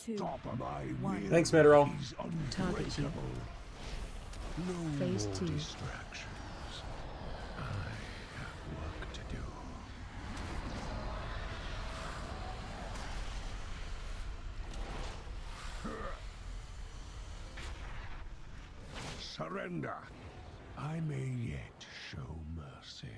2, Top of my 1. Thanks, Meteorol. is Target you. unbreakable. No Phase more 2. distractions. I have work to do. Surrender. I may yet show mercy.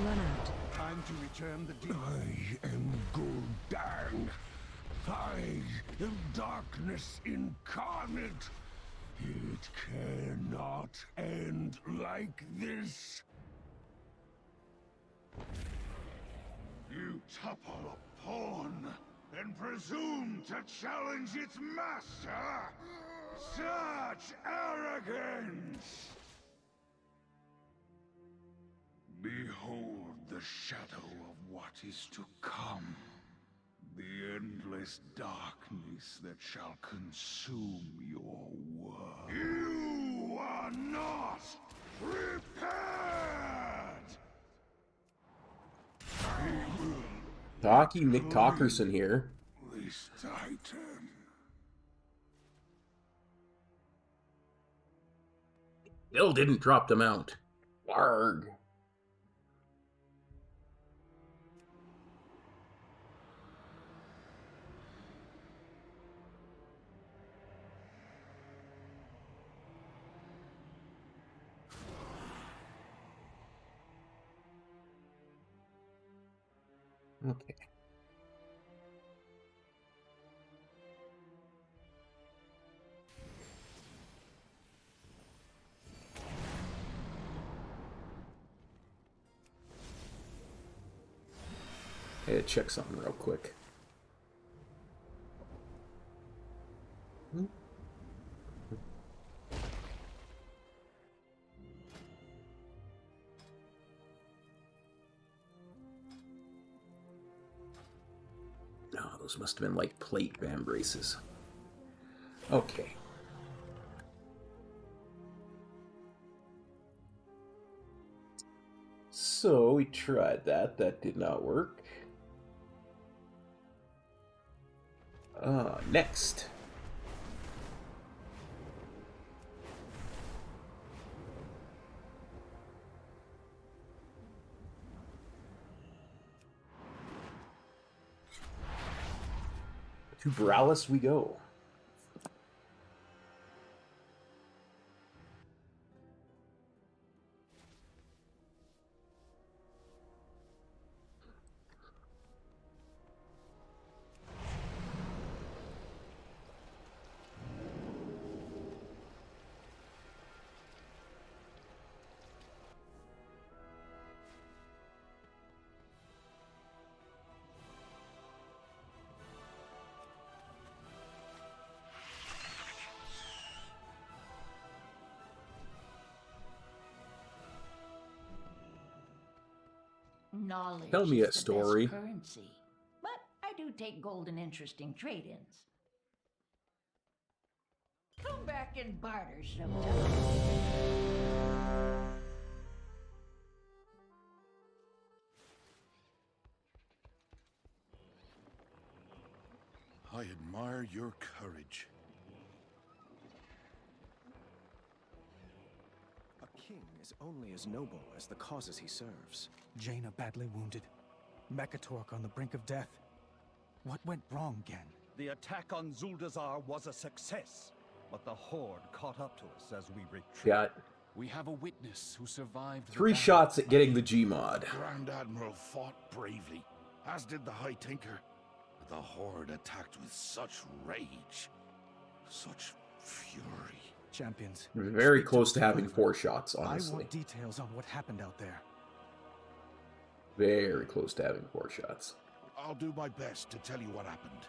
Run out. Time to return the deed. I am Gul'dan. I am darkness incarnate. It cannot end like this. You topple a pawn and presume to challenge its master? Such arrogance! Behold the shadow of what is to come. The endless darkness that shall consume your world. You are not prepared! Talkie McTalkerson here. This Titan. Bill didn't drop them out. Arg. Okay. I gotta check something real quick. No, those must have been like plate vambraces. Okay. So we tried that. That did not work. Next. To Bralis we go. Knowledge Tell me is a the story. best currency. But I do take gold in interesting trade-ins. Come back and barter sometime. I admire your courage. A king is only as noble as the causes he serves. Jaina badly wounded. Mekatork on the brink of death. What went wrong, Gen? The attack on Zuldazar was a success, but the Horde caught up to us as we retreated. Got We have a witness who survived 3 shots at getting the Gmod. Grand Admiral fought bravely, as did the High Tinker. The Horde attacked with such rage, such fury. Champions. Very close to having 4 shots, I honestly. want details on what happened out there. Very close to having 4 shots. I'll do my best to tell you what happened.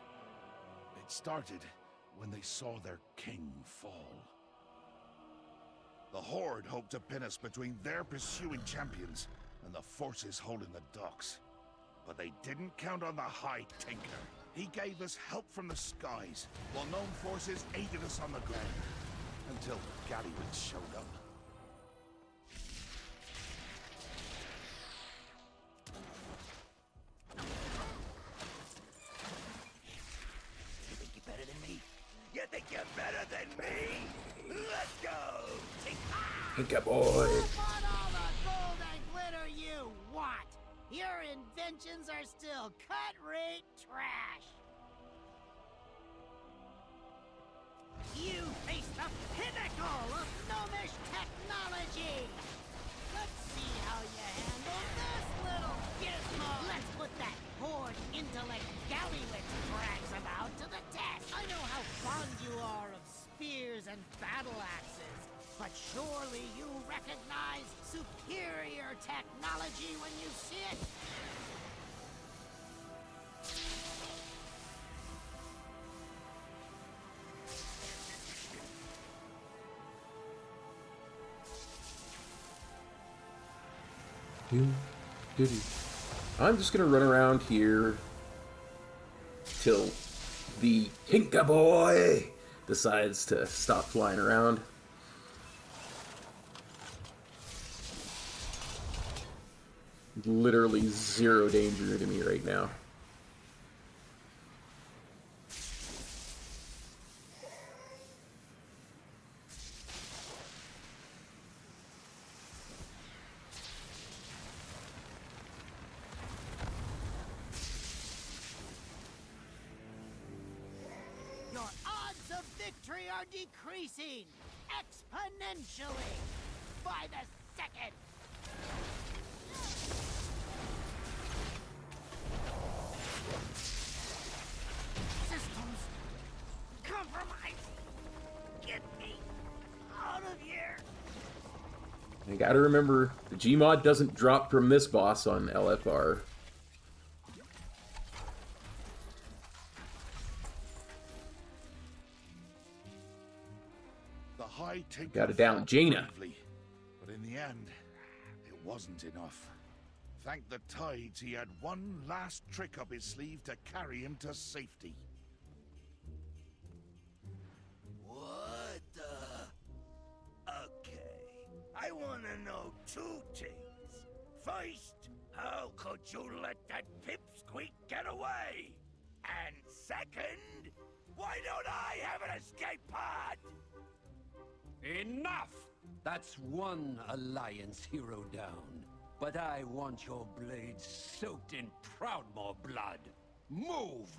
It started when they saw their king fall. The Horde hoped to pin us between their pursuing champions and the forces holding the docks. But they didn't count on the High Tinker. He gave us help from the skies, while known forces aided us on the ground. Until Gallywitz showed up. Hinka boy. Want all the gold and glitter you want. Your inventions are still cut-rate trash. You face the pinnacle of gnomish technology. Let's see how you handle this little gizmo. Let's put that horde intellect Gallywitz brags about to the test. I know how fond you are of spears and battle axes, but surely you recognize superior technology when you see it. I'm just gonna run around here till the Hinka boy decides to stop flying around. Literally zero danger to me right now. Your odds of victory are decreasing exponentially by the second. Systems compromised. Get me out of here. I gotta remember, the Gmod doesn't drop from this boss on LFR. The High Tinker Got it down, fought Jaina. bravely, but in the end, it wasn't enough. Thank the tides he had one last trick up his sleeve to carry him to safety. What the? Okay, I want to know two things. First, how could you let that pipsqueak get away? And second, why don't I have an escape pod? Enough! That's one Alliance hero down. But I want your blades soaked in Proudmoore blood. Move!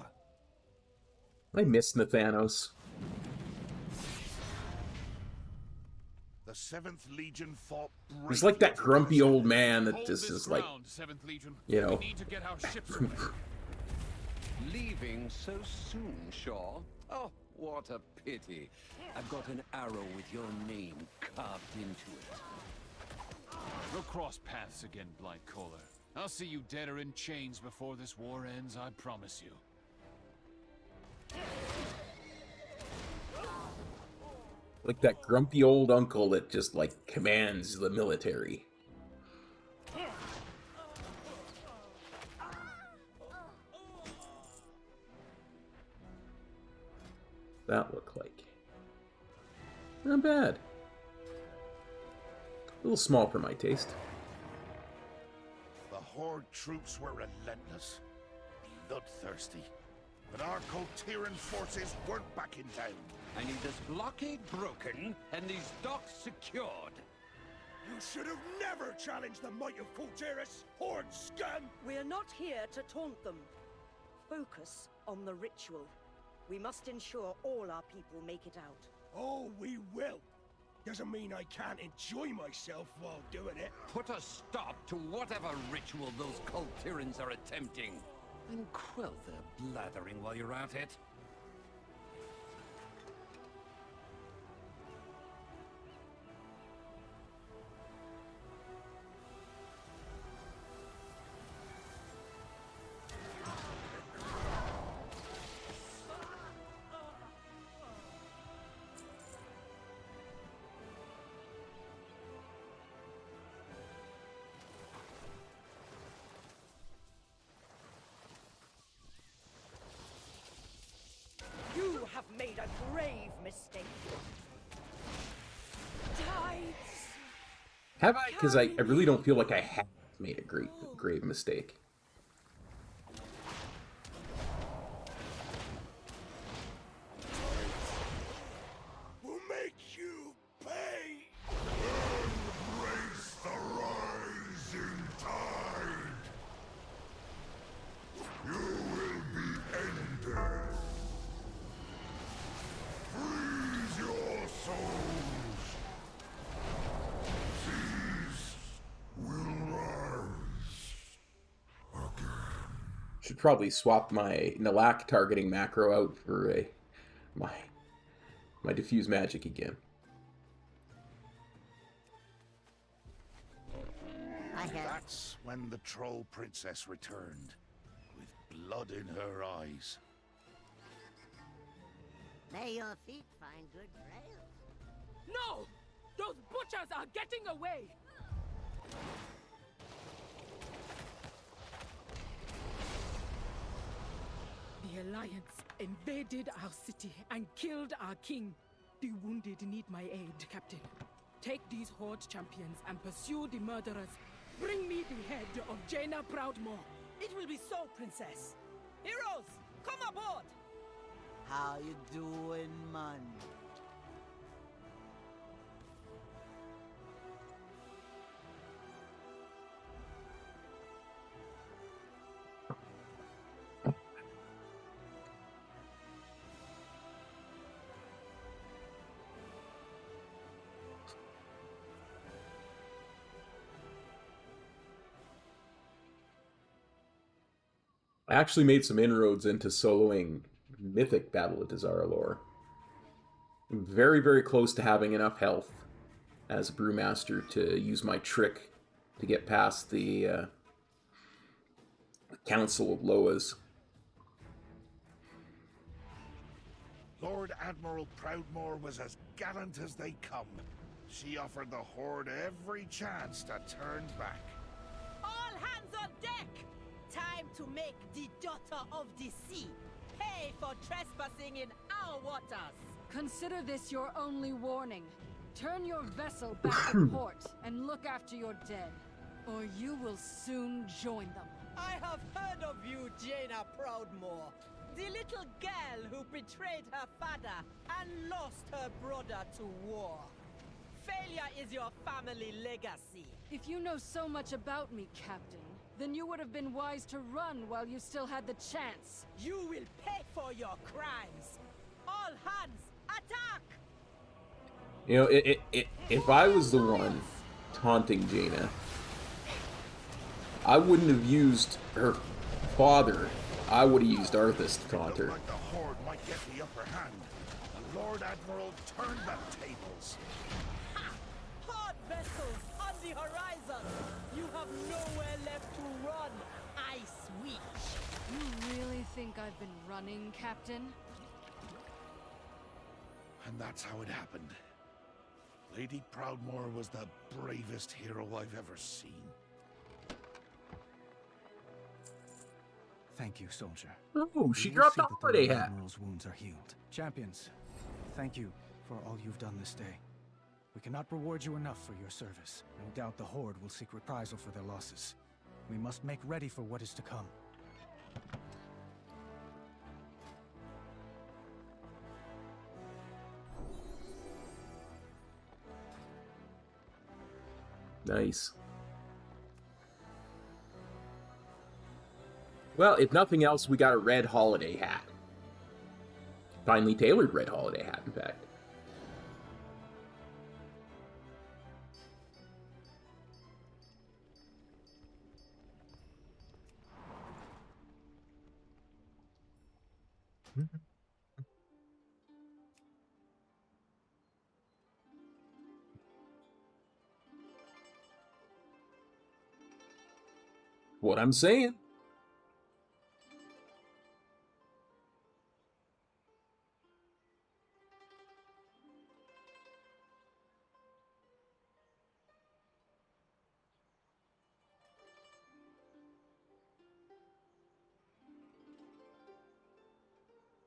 I miss Nathanos. The 7th Legion fought bravely. He's like that to grumpy intercept old them. man that Hold just this is like, ground, 7th Legion. you know. We need to get our ships away. Leaving so soon, Shaw? Oh, what a pity. I've got an arrow with your name carved into it. We'll cross paths again, Blightcaller. I'll see you dead or in chains before this war ends, I promise you. Like that grumpy old uncle that just, like, commands the military. That look like? Not bad. A little small for my taste. The Horde troops were relentless, bloodthirsty, but our Kotiran forces weren't backing down. I need this blockade broken and these docks secured. You should have never challenged the might of Kultiris, Horde scum! We're not here to taunt them. Focus on the ritual. We must ensure all our people make it out. Oh, we will. Doesn't mean I can't enjoy myself while doing it. Put a stop to whatever ritual those cult tyrants are attempting. And quell their blathering while you're at it. You have made a grave mistake. Tides! Have I? Because I really don't feel like I have made a grave mistake. Will make you pay! Should probably swap my Nalak targeting macro out for my diffuse magic again. That's when the troll princess returned, with blood in her eyes. May your feet find good trails. No! Those butchers are getting away! The Alliance invaded our city and killed our king. The wounded need my aid, Captain. Take these Horde champions and pursue the murderers. Bring me the head of Jaina Proudmoore. It will be so, Princess. Heroes, come aboard! How you doing, man? I actually made some inroads into soloing Mythic Battle of Dazara lore. I'm very, very close to having enough health as a Brewmaster to use my trick to get past the Council of Loas. Lord Admiral Proudmoore was as gallant as they come. She offered the Horde every chance to turn back. All hands on deck! Time to make the daughter of the sea pay for trespassing in our waters. Consider this your only warning. Turn your vessel back to port and look after your dead, or you will soon join them. I have heard of you, Jaina Proudmoore. The little girl who betrayed her father and lost her brother to war. Failure is your family legacy. If you know so much about me, Captain, then you would have been wise to run while you still had the chance. You will pay for your crimes. All hands, attack! You know, if I was the one taunting Jaina, I wouldn't have used her father. I would have used Arthas to taunt her. Like the Horde might get the upper hand. The Lord Admiral turned the tables. Ha! Horde vessels on the horizon! You have nowhere left to run, Ice Witch! You really think I've been running, Captain? And that's how it happened. Lady Proudmoore was the bravest hero I've ever seen. Thank you, soldier. Oh, she We will dropped see the that holiday Lord hat. Admiral's wounds are healed. Champions, thank you for all you've done this day. We cannot reward you enough for your service. No doubt the Horde will seek reprisal for their losses. We must make ready for what is to come. Nice. Well, if nothing else, we got a red holiday hat. Finely tailored red holiday hat, in fact. What I'm saying.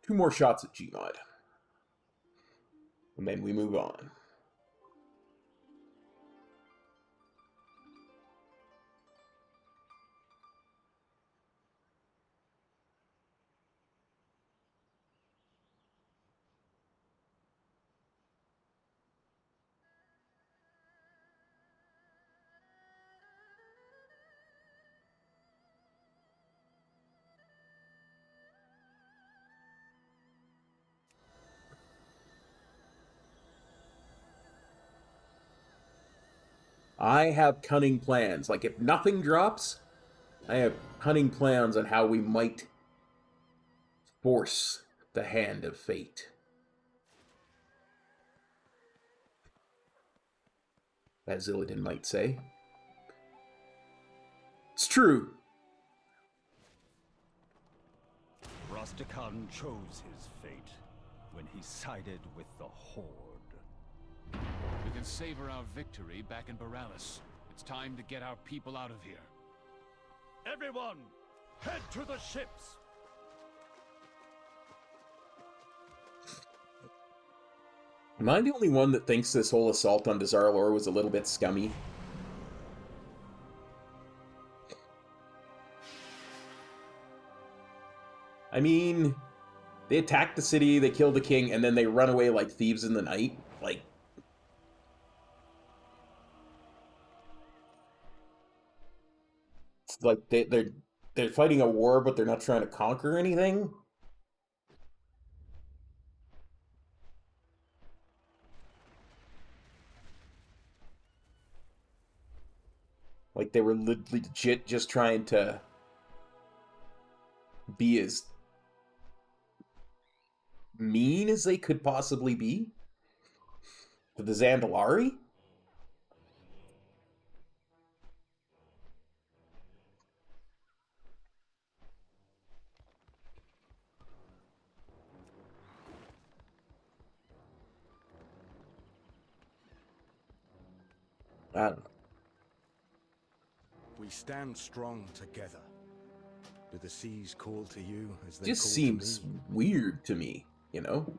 Two more shots at Gmod. And then we move on. I have cunning plans. Like, if nothing drops, I have cunning plans on how we might force the hand of fate. As Illidan might say. It's true. Rastakhan chose his fate when he sided with the Horde. We can savor our victory back in Borealis. It's time to get our people out of here. Everyone, head to the ships! Am I the only one that thinks this whole assault on Dazar'alor was a little bit scummy? I mean, they attacked the city, they killed the king, and then they run away like thieves in the night. Like they're fighting a war, but they're not trying to conquer anything. Like they were legit just trying to be as mean as they could possibly be to the Zandalari. I don't know. We stand strong together. Do the seas call to you as they Just call seems to me? weird to me, you know?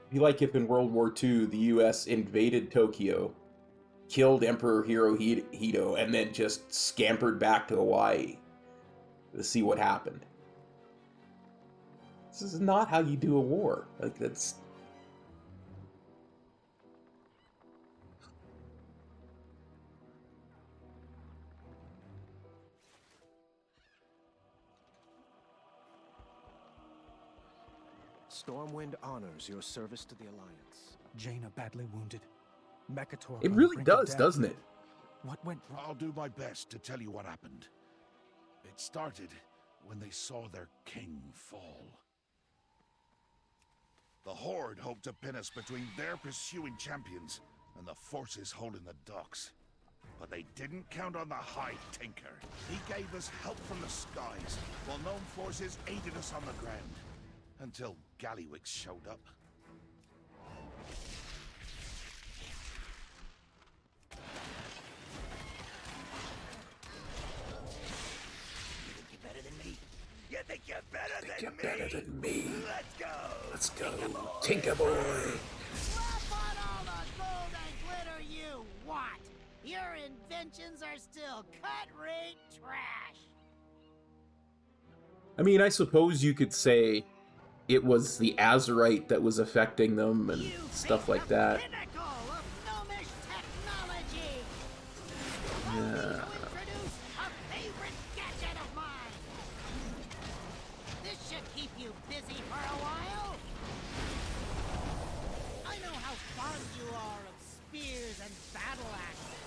Be like if in World War II the US invaded Tokyo, killed Emperor Hirohito, and then just scampered back to Hawaii to see what happened. This is not how you do a war. Like, that's... Stormwind honors your service to the Alliance. Jaina badly wounded. Mekator It on the really brink of does, death. doesn't it? What went wrong? I'll do my best to tell you what happened. It started when they saw their king fall. The Horde hoped to pin us between their pursuing champions and the forces holding the docks. But they didn't count on the High Tinker. He gave us help from the skies, while known forces aided us on the ground. Until Gallywix showed up. You think you're better than me? You're better than me. Let's go! Let's go, Tinker Boy! Slap on all the gold and glitter you want! Your inventions are still cut-rate trash! I mean, I suppose you could say it was the Azurite that was affecting them and stuff like that. Yeah. This should keep you busy for a while. I know how fond you are of spears and battle axes,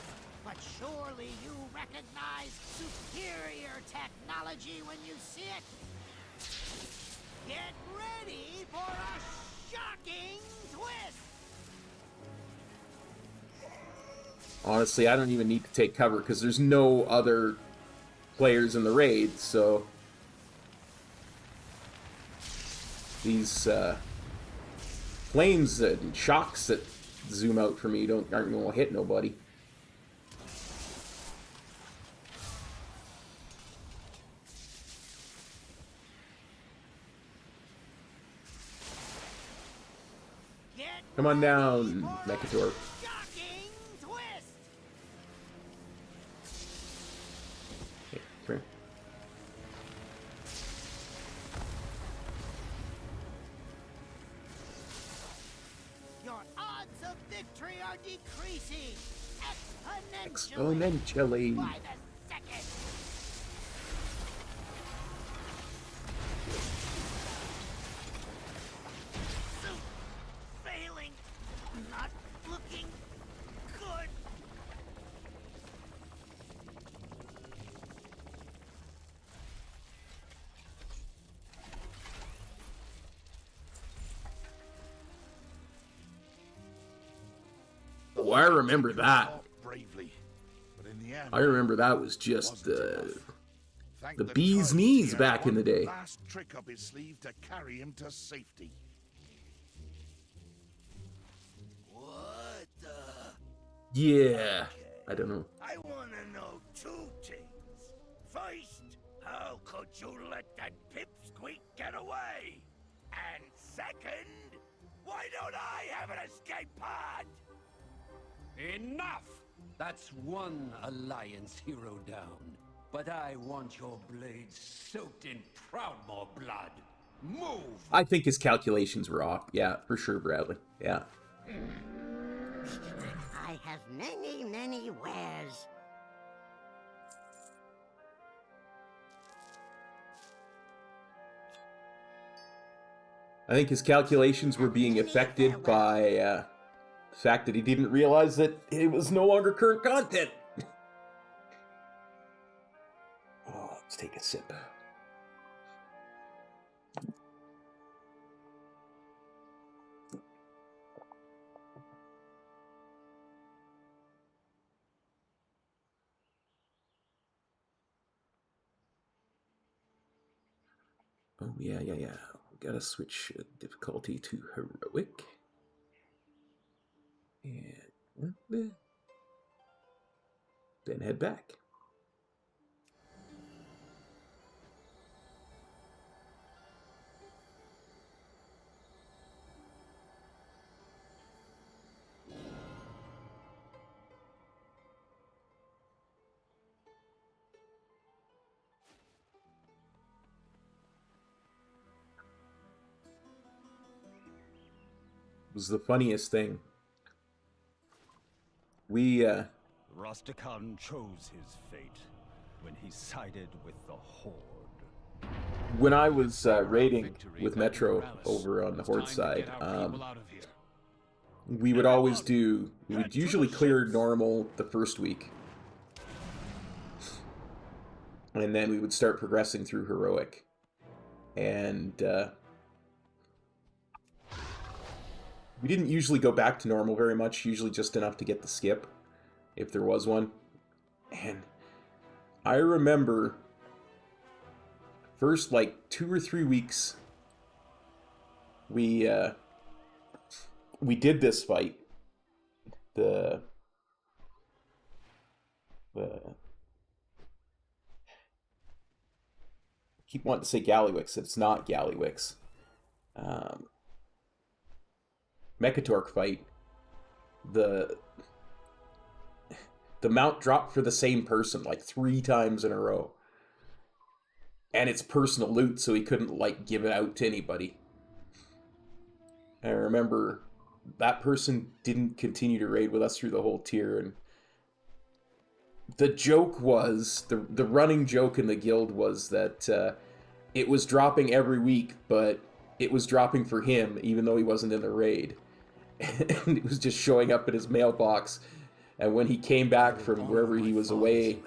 but surely you recognize superior technology when you see it. Get ready for a shocking twist! Honestly, I don't even need to take cover because there's no other players in the raid, so these flames and shocks that zoom out for me aren't going to hit nobody. Come on down, Mekator. Okay, come here. Your odds of victory are decreasing Exponentially. by the second. Failing, not looking good. Oh, I remember that. Bravely, but in the end, I remember that was just the thank bee's gods knees he had back in the one day. last trick up his sleeve to carry him to safety. What the? Yeah, I don't know. I want to know two things. First, how could you let that pipsqueak get away? And second, why don't I have an escape pod? Enough! That's one Alliance hero down. But I want your blades soaked in Proudmoore blood. Move! I think his calculations were off. Yeah, for sure, Bradley. Yeah. I have many, many wares. I think his calculations were being affected by the fact that he didn't realize that it was no longer current content. Oh, let's take a sip. Oh, yeah. Gotta switch difficulty to heroic. And then head back. Was the funniest thing. Rastakhan chose his fate when he sided with the Horde. When I was raiding with Metro over on the Horde side, we would always do, we'd usually clear normal the first week. And then we would start progressing through heroic. And we didn't usually go back to normal very much, usually just enough to get the skip, if there was one. And I remember first, like, 2 or 3 weeks, we did this fight. I keep wanting to say Gallywix. It's not Gallywix. Mechatork fight. The mount dropped for the same person like 3 times in a row. And it's personal loot, so he couldn't, like, give it out to anybody. I remember that person didn't continue to raid with us through the whole tier, and the joke was, the running joke in the guild was that it was dropping every week, but it was dropping for him, even though he wasn't in the raid. And it was just showing up in his mailbox, and when he came back from wherever he was away,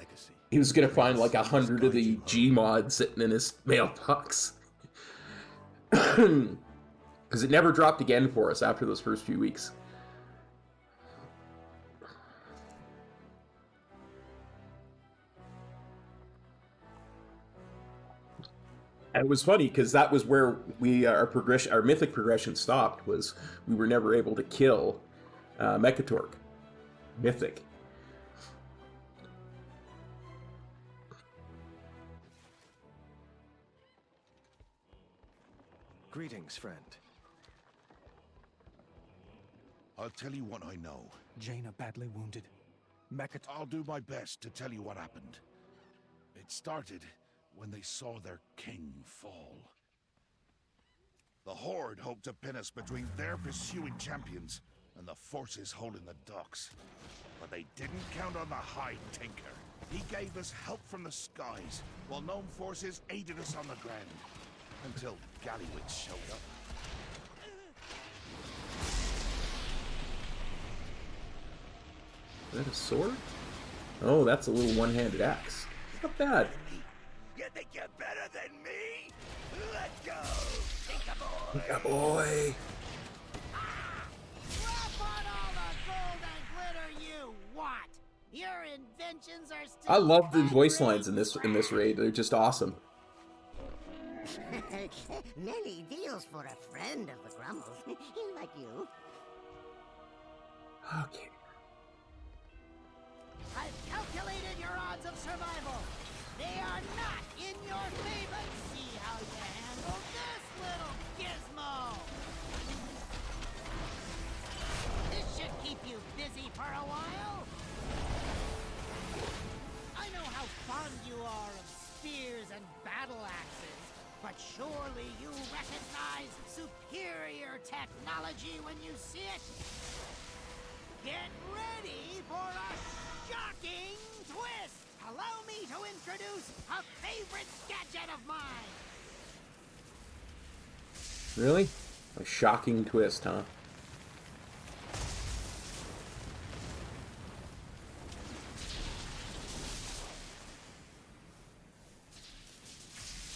he was going to find like 100 of the Gmods sitting in his mailbox. Because it never dropped again for us after those first few weeks. And it was funny because that was where our mythic progression stopped. Was we were never able to kill Mechatork, mythic. Greetings, friend. I'll tell you what I know. Jaina badly wounded. I'll do my best to tell you what happened. It started when they saw their king fall. The Horde hoped to pin us between their pursuing champions and the forces holding the docks. But they didn't count on the High Tinker. He gave us help from the skies, while gnome forces aided us on the ground. Until Gallywix showed up. Is that a sword? Oh, that's a little one-handed axe. Not bad. You think you're better than me? Let's go! Tinker boy! Tinker boy! Drop on all the gold and Your inventions are still I love the voice lines in this raid. They're just awesome. Many deals for a friend of the Grumbles. Like you. Okay. I've calculated your odds of survival. They are not in your favor. See how you handle this little gizmo. This should keep you busy for a while. I know how fond you are of spears and battle axes, but surely you recognize superior technology when you see it. Get ready for a shocking twist! Allow me to introduce a favorite gadget of mine! Really? A shocking twist, huh?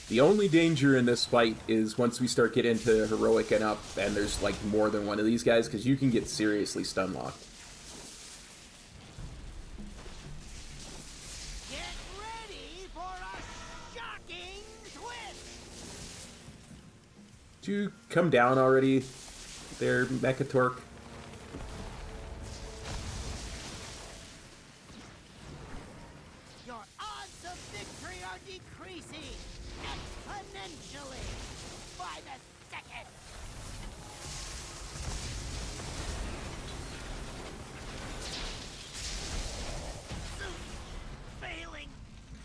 The only danger in this fight is once we start getting into heroic and up, and there's like more than one of these guys, because you can get seriously stun locked. Get ready for a shocking twist! Did you come down already, there, Mechatork? Your odds of victory are decreasing exponentially by the second. Failing,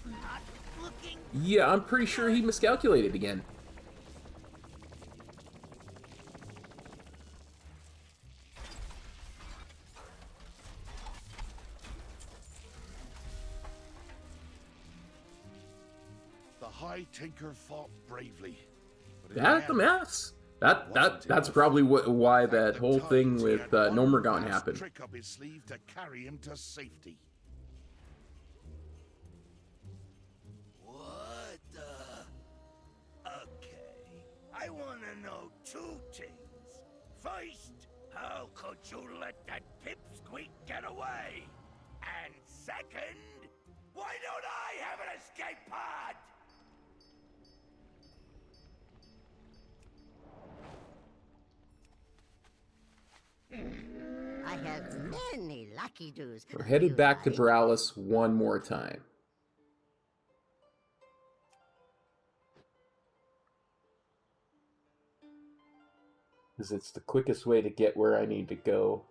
not looking. Yeah, I'm pretty sure he miscalculated again. The High Tinker fought bravely. That's a mess. That's probably why that whole thing with Nomergon happened. Trick up his sleeve to carry him to safety. What the? Okay. I want to know two things. First, how could you let that pipsqueak get away? And second, why don't I have an escape pod? I have many lucky doos. We're headed back to Borealis one more time. Because it's the quickest way to get where I need to go.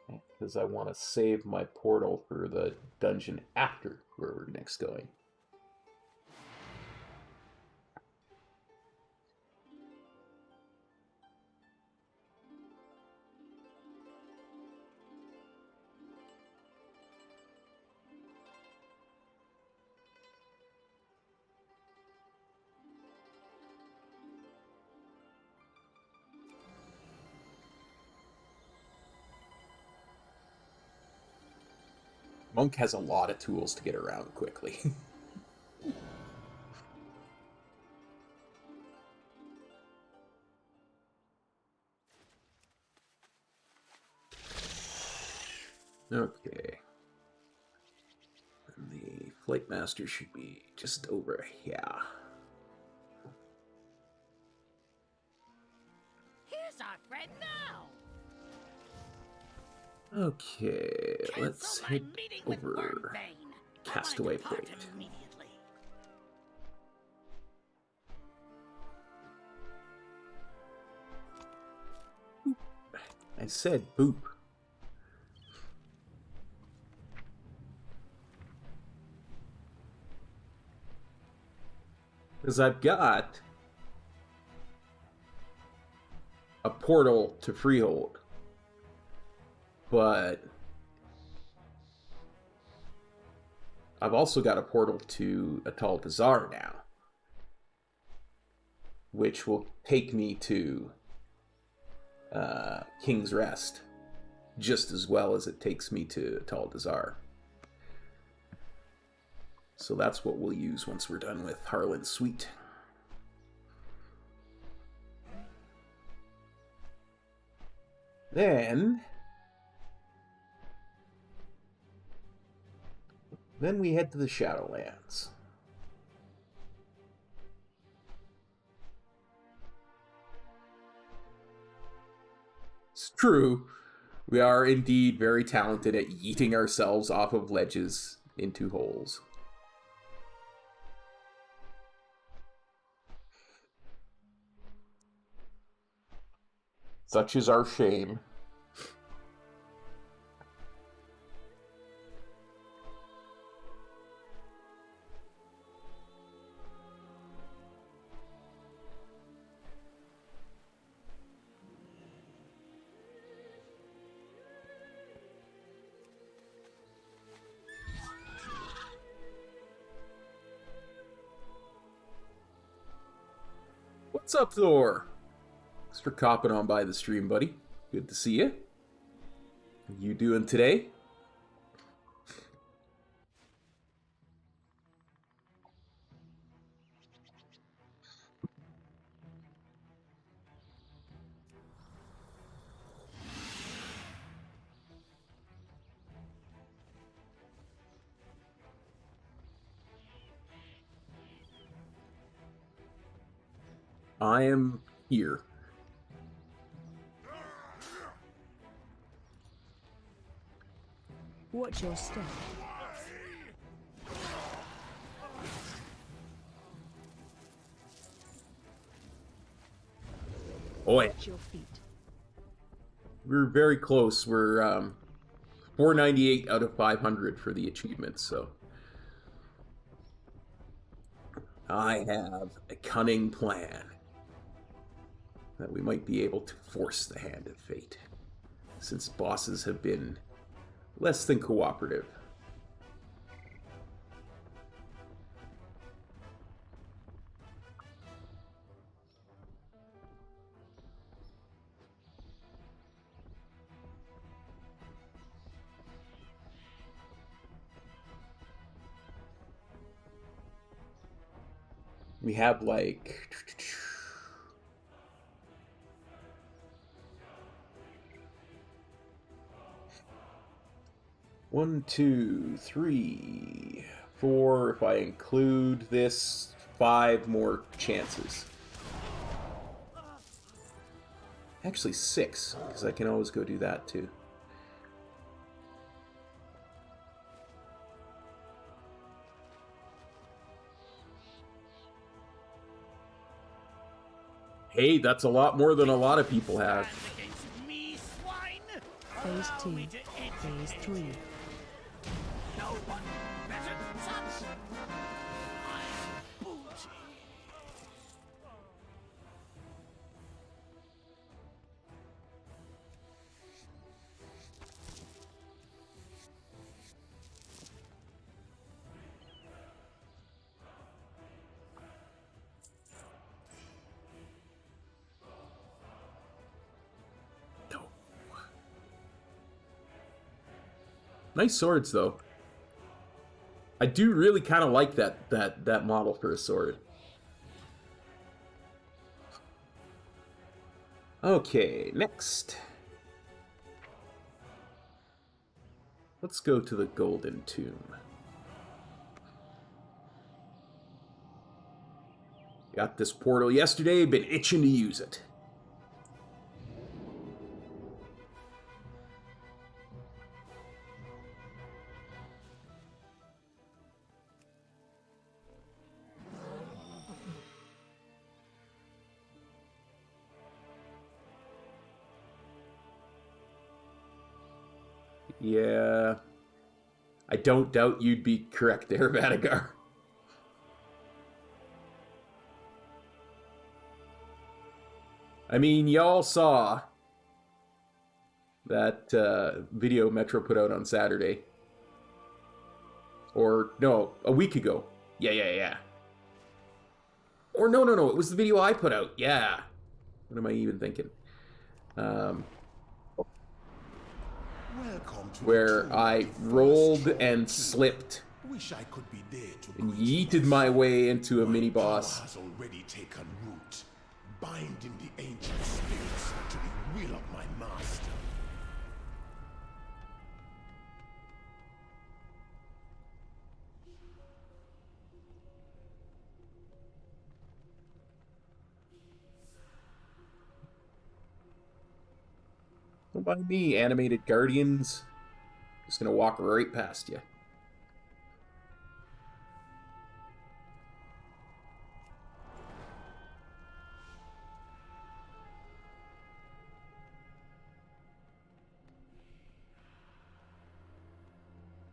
Because I want to save my portal for the dungeon after where we're next going. Monk has a lot of tools to get around quickly. Okay. And the Flight Master should be just over here. Here's our friend now. Okay, let's head over Castaway Point. I said boop. Because I've got a portal to Freehold. But I've also got a portal to Atal Dazar now, which will take me to King's Rest, just as well as it takes me to Atal Dazar. So that's what we'll use once we're done with Harlan's Suite. Then we head to the Shadowlands. It's true. We are indeed very talented at yeeting ourselves off of ledges into holes. Such is our shame. What's up, Thor? Thanks for copping on by the stream, buddy. Good to see you. How you doing today? I am here. Watch your step. Oh, yeah. Watch your feet. We're very close. We're 498 out of 500 for the achievements, so I have a cunning plan that we might be able to force the hand of fate, since bosses have been less than cooperative. We have like 1, 2, 3, 4, if I include this, 5 more chances. Actually 6, because I can always go do that too. Hey, that's a lot more than a lot of people have. Phase 2, Phase 3. No one better touch my booty. Nice swords, though. I do really kind of like that model for a sword. Okay, next. Let's go to the Golden Tomb. Got this portal yesterday, been itching to use it. Yeah, I don't doubt you'd be correct there, Vadigar. I mean, y'all saw that video Metro put out on Saturday. Or, no, a week ago. Yeah. Or no, it was the video I put out. Yeah. What am I even thinking? Where I rolled and slipped Wish I could be there to and yeeted my way into a mini boss. has already taken root, binding the ancient spirits to the will of my master. Don't mind me, animated guardians. Just gonna walk right past you.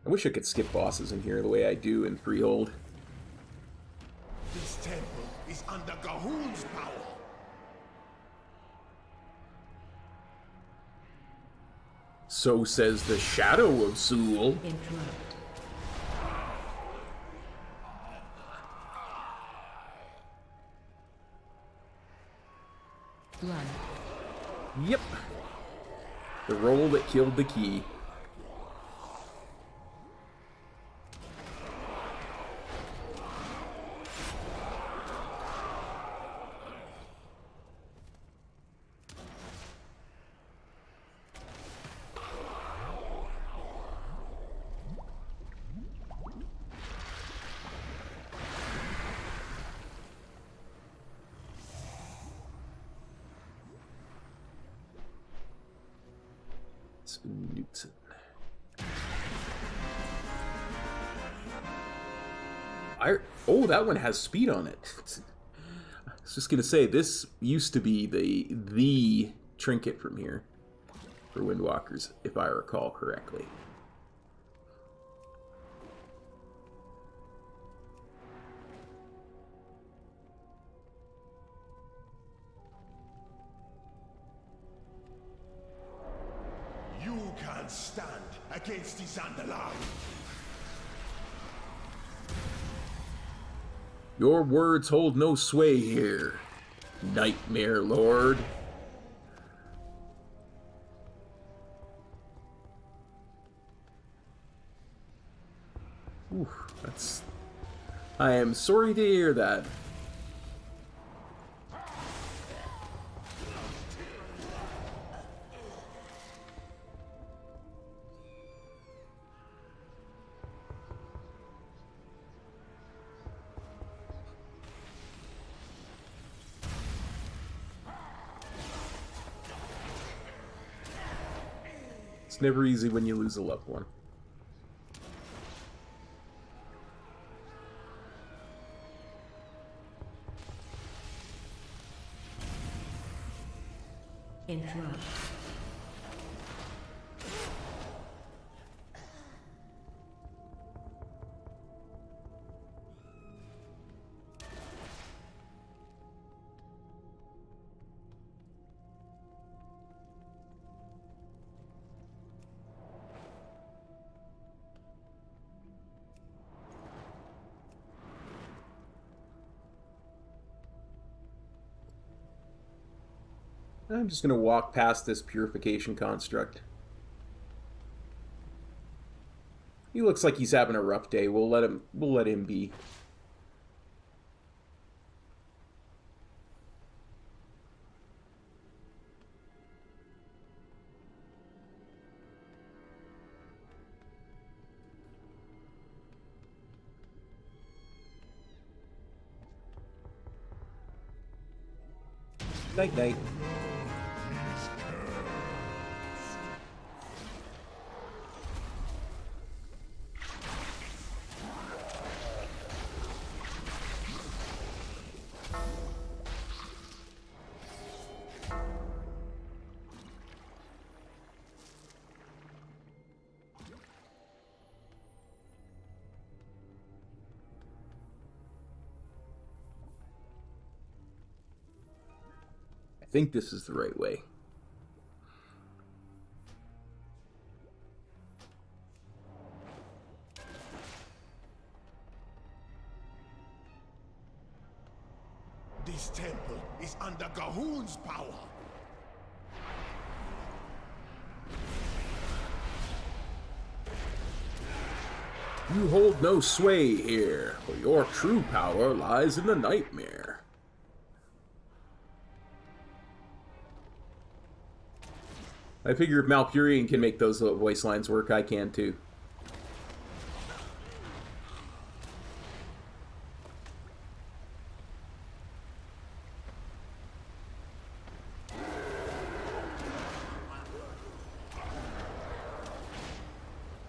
I wish I could skip bosses in here the way I do in Freehold. This temple is under Gahun's power. So says the Shadow of Zool. Interrupt. Blood. Yep. The roll that killed the key. Newton. Oh, that one has speed on it. I was just gonna say, this used to be the trinket from here for Windwalkers, if I recall correctly. You can't stand against the Zandalar. Your words hold no sway here, Nightmare Lord. Ooh, that's... I am sorry to hear that. It's never easy when you lose a loved one. Interrupt. I'm just gonna walk past this purification construct. He looks like he's having a rough day. We'll let him be. Night night. I think this is the right way. This temple is under Gahun's power. You hold no sway here, for your true power lies in the nightmare. I figure if Malpurian can make those voice lines work, I can too.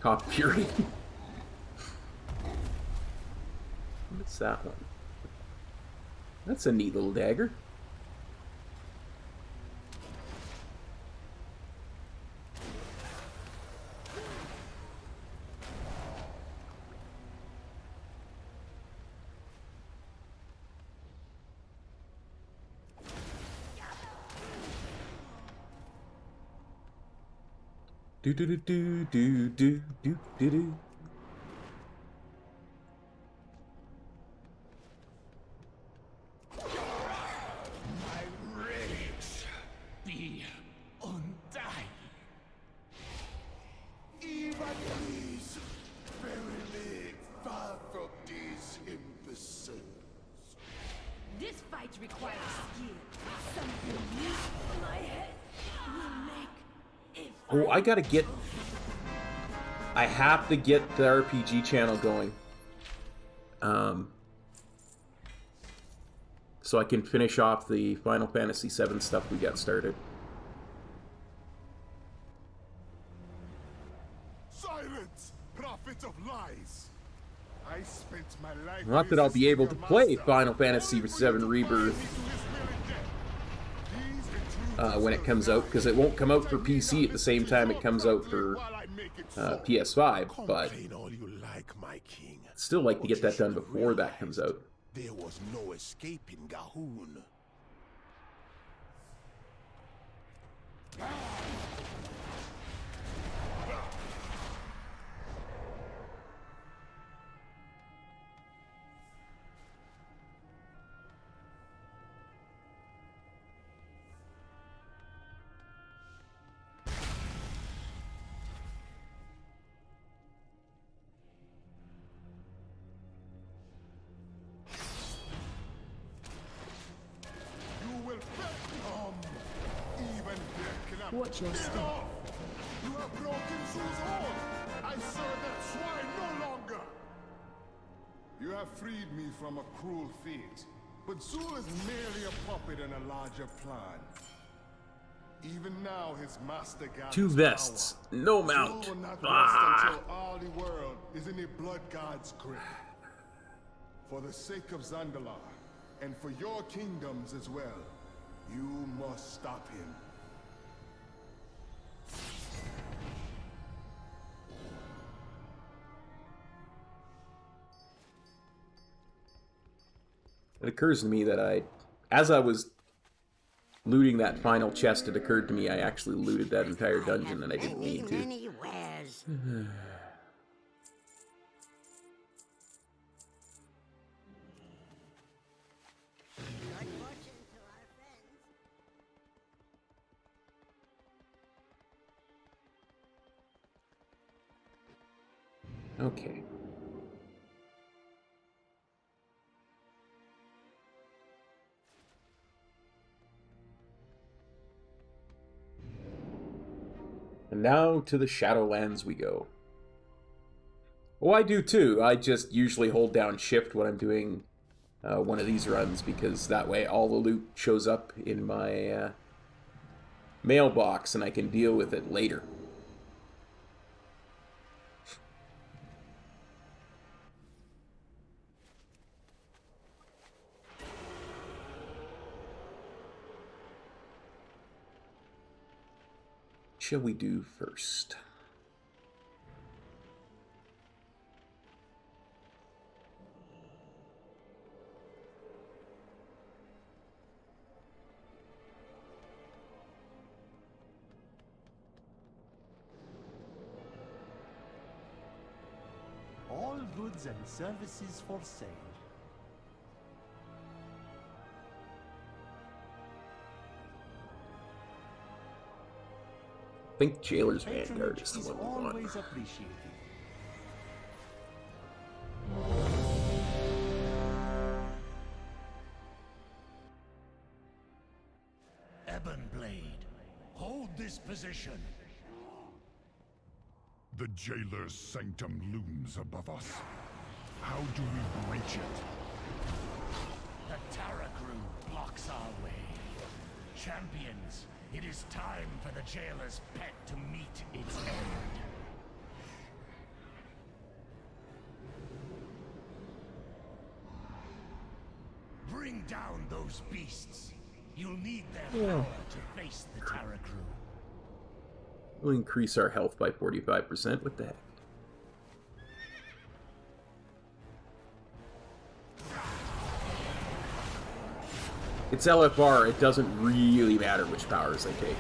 Copyright. What's that one? That's a neat little dagger. Do do do do do do do do do. My rage be undying. Even these verily far from these imbeciles. This fight requires skill. Something new for my head will make. Oh, I gotta get... I have to get the RPG channel going. So I can finish off the Final Fantasy VII stuff we got started. Silence, prophet of lies. I spent my life. Not that I'll be able to play Final Fantasy VII Rebirth when it comes out, because it won't come out for PC at the same time it comes out for PS5, but I'd still like to get that done before that comes out. There was no escaping Gahoon. Watch your step. You have broken Zul's hold. I serve that swine no longer. You have freed me from a cruel fate, but Zul is merely a puppet in a larger plan. Even now, his master gathers 2 vests, no mount. Zul will not rest until all the world is in the blood god's grip. For the sake of Zandalar, and for your kingdoms as well, you must stop him. It occurs to me that as I was looting that final chest, it occurred to me I actually looted that entire dungeon and I didn't need to. Okay. And now to the Shadowlands we go. Oh, I do too. I just usually hold down shift when I'm doing one of these runs, because that way all the loot shows up in my mailbox and I can deal with it later. Shall we do first? All goods and services for sale. I think Jailer's Vanguard is the one we want. Always appreciated. Ebonblade, hold this position. The Jailer's sanctum looms above us. How do we breach it? The Tarakru blocks our way. Champions, it is time for the Jailer's pet to meet its end. Bring down those beasts. You'll need their power to face the Terra crew. We'll increase our health by 45%. What the heck? It's LFR. It doesn't really matter which powers they take.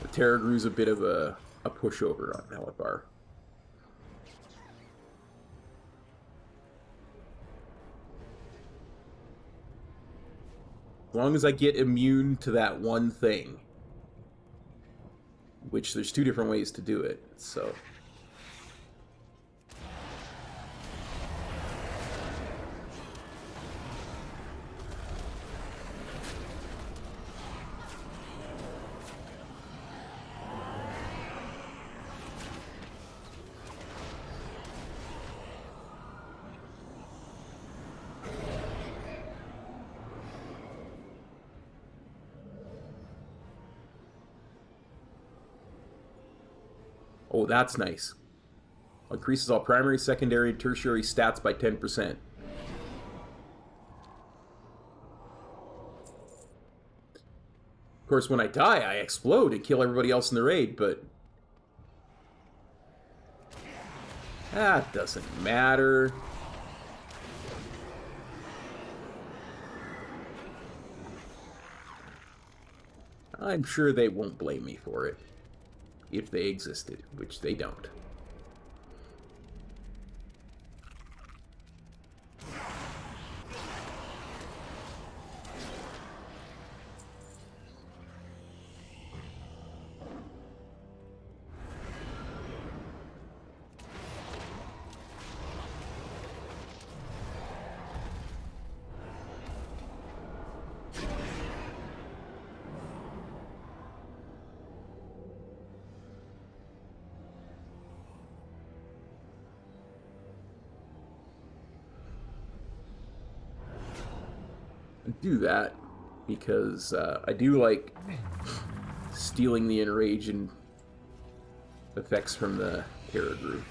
The Terra Crew's a bit of a pushover on LFR. As long as I get immune to that one thing, which there's 2 different ways to do it, so... Oh, that's nice. Increases all primary, secondary, and tertiary stats by 10%. Of course, when I die, I explode and kill everybody else in the raid, but... that doesn't matter. I'm sure they won't blame me for it. If they existed, which they don't. Do that because I do like stealing the enrage and effects from the Terra group.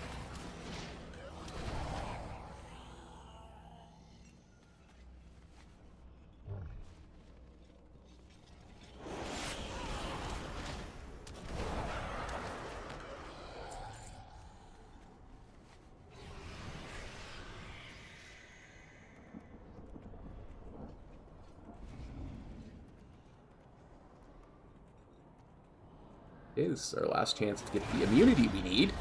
Okay, this is our last chance to get the immunity we need.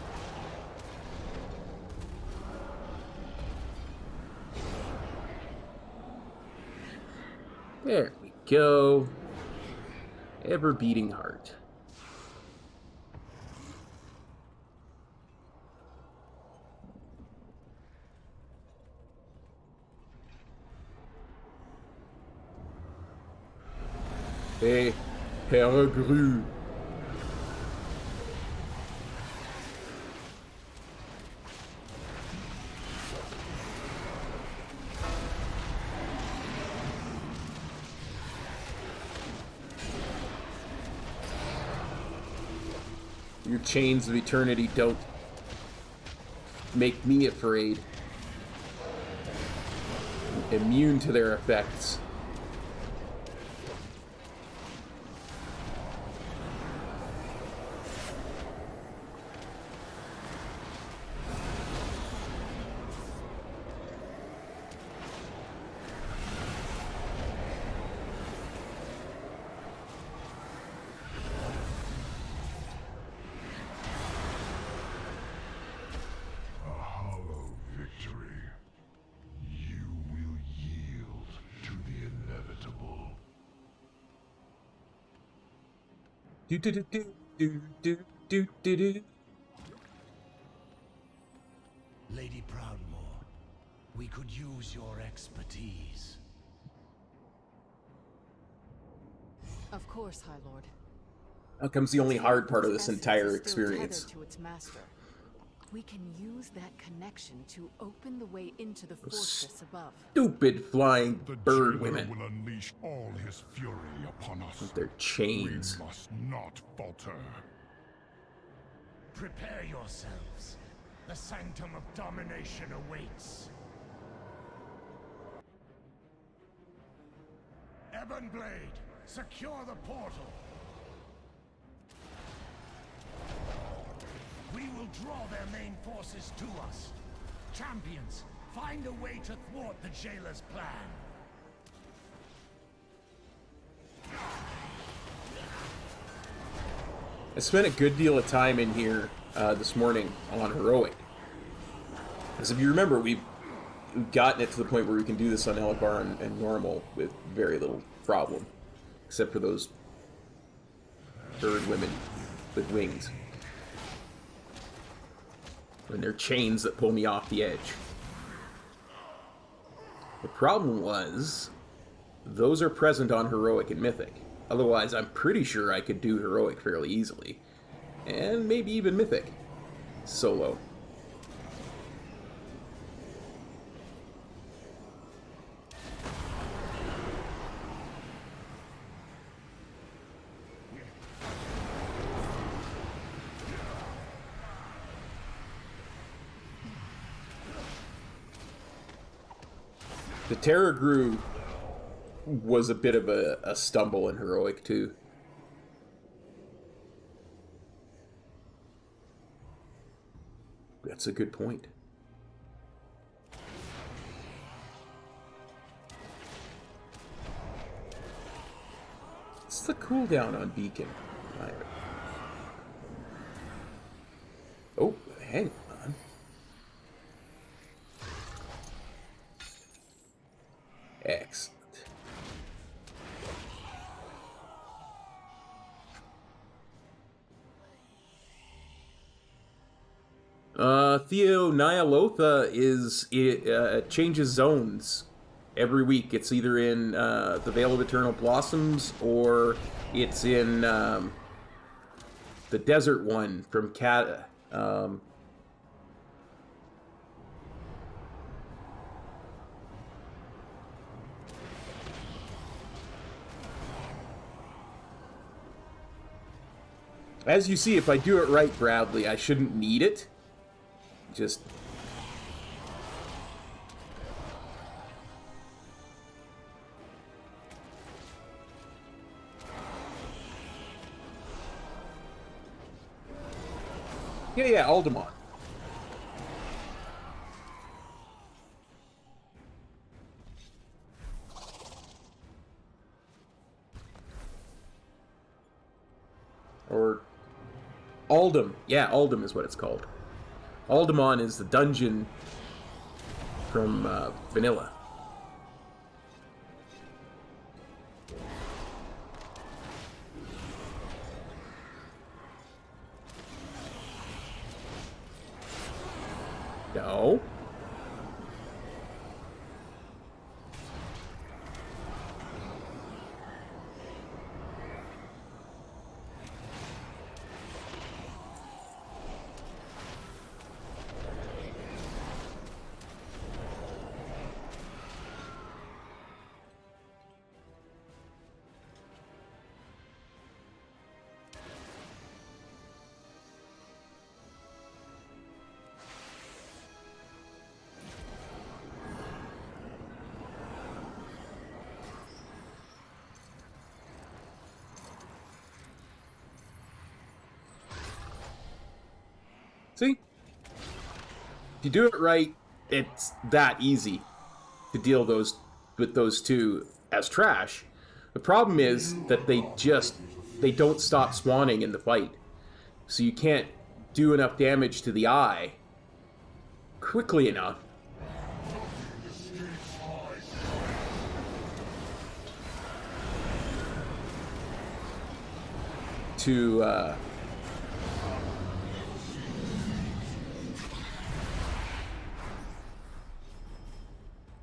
There we go. Ever beating heart. Hey, Herr. Your chains of eternity don't make me afraid. Immune to their effects. Do do do do do do do do do. Lady Proudmoore, we could use your expertise. Of course, High Lord. How comes the only hard part of this entire experience? To its master. We can use that connection to open the way into the fortress above. Stupid flying bird women. will unleash all his fury upon us. With their chains. We must not falter. Prepare yourselves. The sanctum of domination awaits. Ebonblade, secure the portal. We will draw their main forces to us. Champions, find a way to thwart the jailer's plan. I spent a good deal of time in here this morning on Heroic. Because if you remember, we've gotten it to the point where we can do this on Elebar and Normal with very little problem. Except for those bird women with wings. And they're chains that pull me off the edge. The problem was, those are present on Heroic and Mythic. Otherwise, I'm pretty sure I could do Heroic fairly easily. And maybe even Mythic. Solo. The Terror Grew was a bit of a stumble in Heroic, too. That's a good point. What's the cooldown on Beacon? Oh, hang on. Excellent. Theo Nyalotha is changes zones every week. It's either in the Vale of Eternal Blossoms or it's in the desert one from Kata. As you see, if I do it right, Bradley, I shouldn't need it. Just... Yeah, Alderman. Or... Aldum. Yeah, Aldum is what it's called. Alderman is the dungeon from Vanilla. No. See? If you do it right, it's that easy to deal with those two as trash. The problem is that they don't stop spawning in the fight. So you can't do enough damage to the eye quickly enough to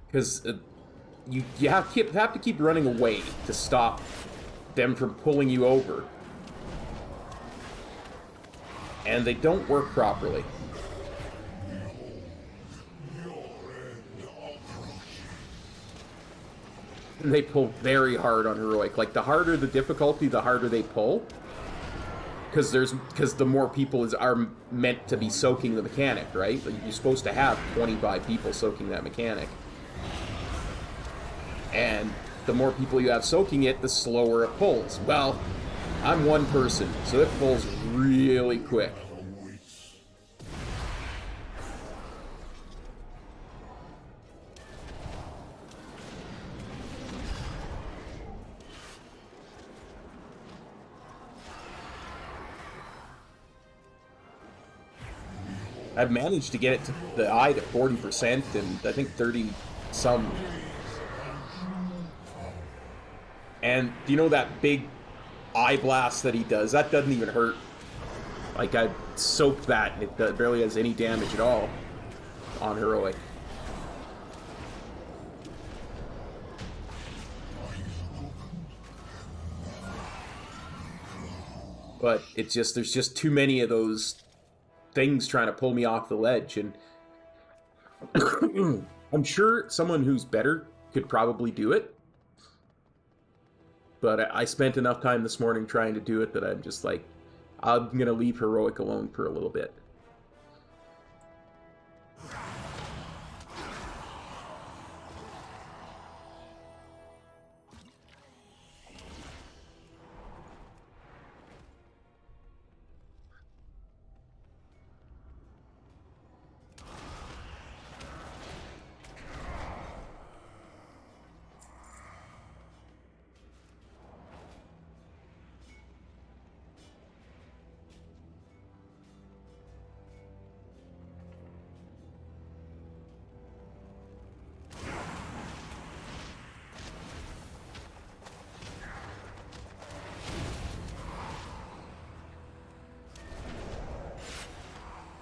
because you have to keep running away to stop them from pulling you over, and they don't work properly. And they pull very hard on Heroic. Like, the harder the difficulty, the harder they pull. Because the more people are meant to be soaking the mechanic, right? Like, you're supposed to have 25 people soaking that mechanic. And the more people you have soaking it, the slower it pulls. Well, I'm one person, so it pulls really quick. I've managed to get it to the eye to 40% and I think 30 some. And do you know that big eye blast that he does? That doesn't even hurt. Like, I soaked that and it barely has any damage at all on heroic. But it's just, there's just too many of those things trying to pull me off the ledge, and I'm sure someone who's better could probably do it, but I spent enough time this morning trying to do it that I'm just like, I'm gonna leave heroic alone for a little bit.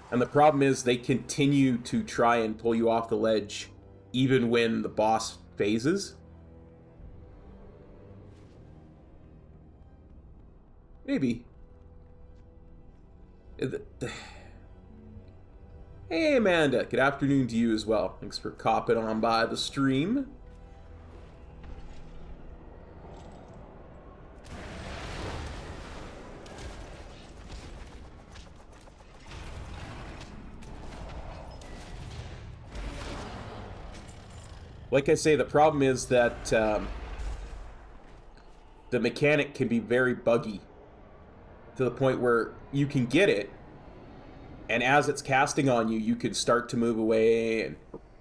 And the problem is they continue to try and pull you off the ledge even when the boss phases. Maybe. Hey Amanda, good afternoon to you as well. Thanks for copping on by the stream. Like I say, the problem is that the mechanic can be very buggy to the point where you can get it, and as it's casting on you, you can start to move away, and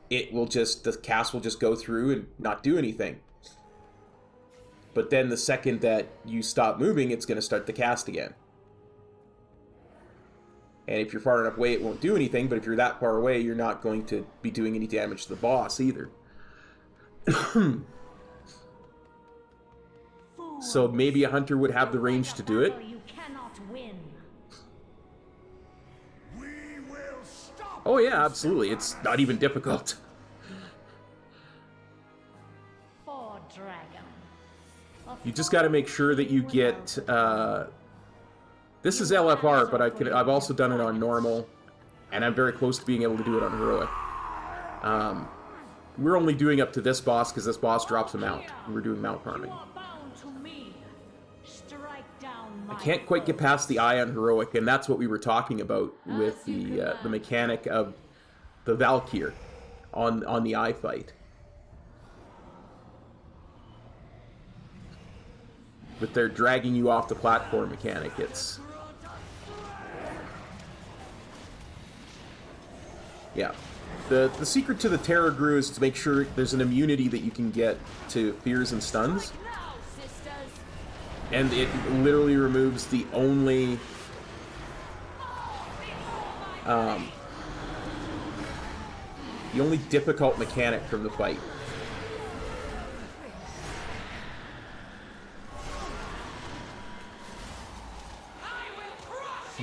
it will just, the cast will just go through and not do anything. But then the second that you stop moving, it's going to start the cast again. And if you're far enough away, it won't do anything, but if you're that far away, you're not going to be doing any damage to the boss either. So maybe a hunter would have the range to do it. You cannot win. Oh yeah, absolutely. It's not even difficult. For dragon. You just got to make sure that you get. This is LFR, but I've also done it on normal, and I'm very close to being able to do it on heroic. We're only doing up to this boss because this boss drops a mount. We're doing mount farming. I can't quite get past the eye on heroic, and that's what we were talking about with the mechanic of the Valkyr on the eye fight. With their dragging you off the platform mechanic, it's... Yeah. The secret to the Terror Grew is to make sure there's an immunity that you can get to fears and stuns. And it literally removes the only... the only difficult mechanic from the fight.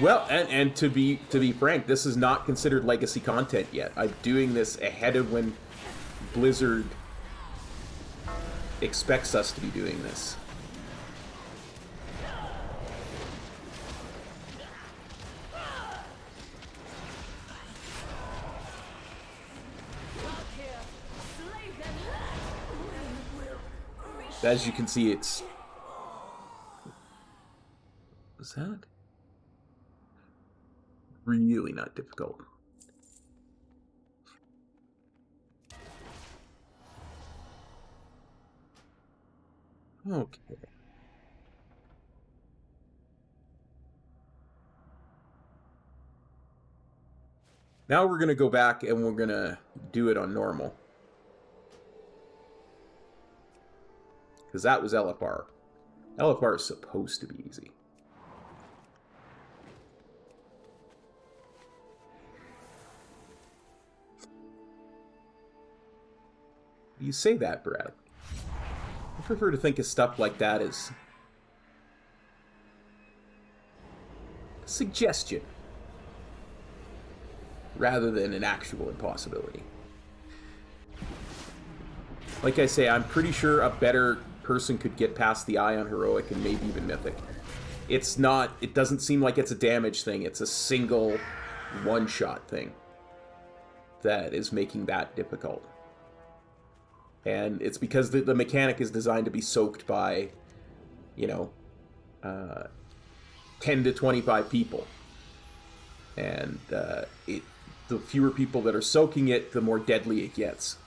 Well, and to be frank, this is not considered legacy content yet. I'm doing this ahead of when Blizzard expects us to be doing this. As you can see, it's... What's that? Really not difficult. Okay. Now we're going to go back and we're going to do it on normal. Because that was LFR. LFR is supposed to be easy. You say that, Brad. I prefer to think of stuff like that as a suggestion rather than an actual impossibility. Like I say, I'm pretty sure a better person could get past the eye on heroic and maybe even mythic. It's not, it doesn't seem like it's a damage thing. It's a single one-shot thing that is making that difficult. And it's because the mechanic is designed to be soaked by, you know, 10 to 25 people. And the fewer people that are soaking it, the more deadly it gets,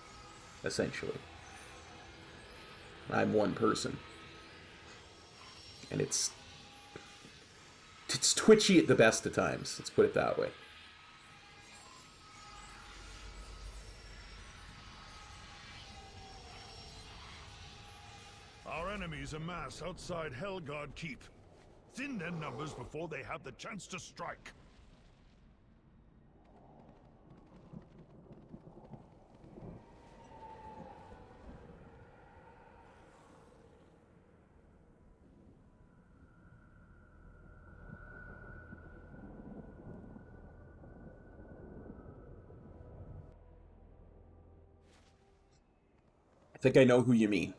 essentially. I'm one person. And it's twitchy at the best of times, let's put it that way. Our enemies amass outside Helgard Keep. Thin their numbers before they have the chance to strike. I think I know who you mean.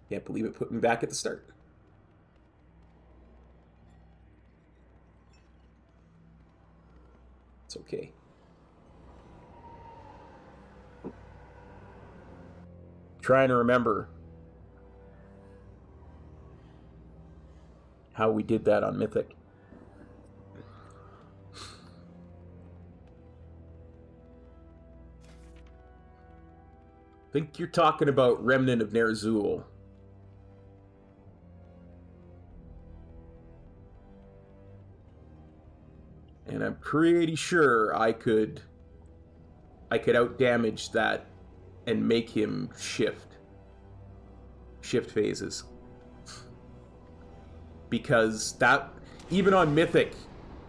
Can't believe it put me back at the start. It's okay. Trying to remember how we did that on Mythic. I think you're talking about Remnant of Ner'zhul. And I'm pretty sure I could outdamage that and make him shift phases. Because that, even on Mythic,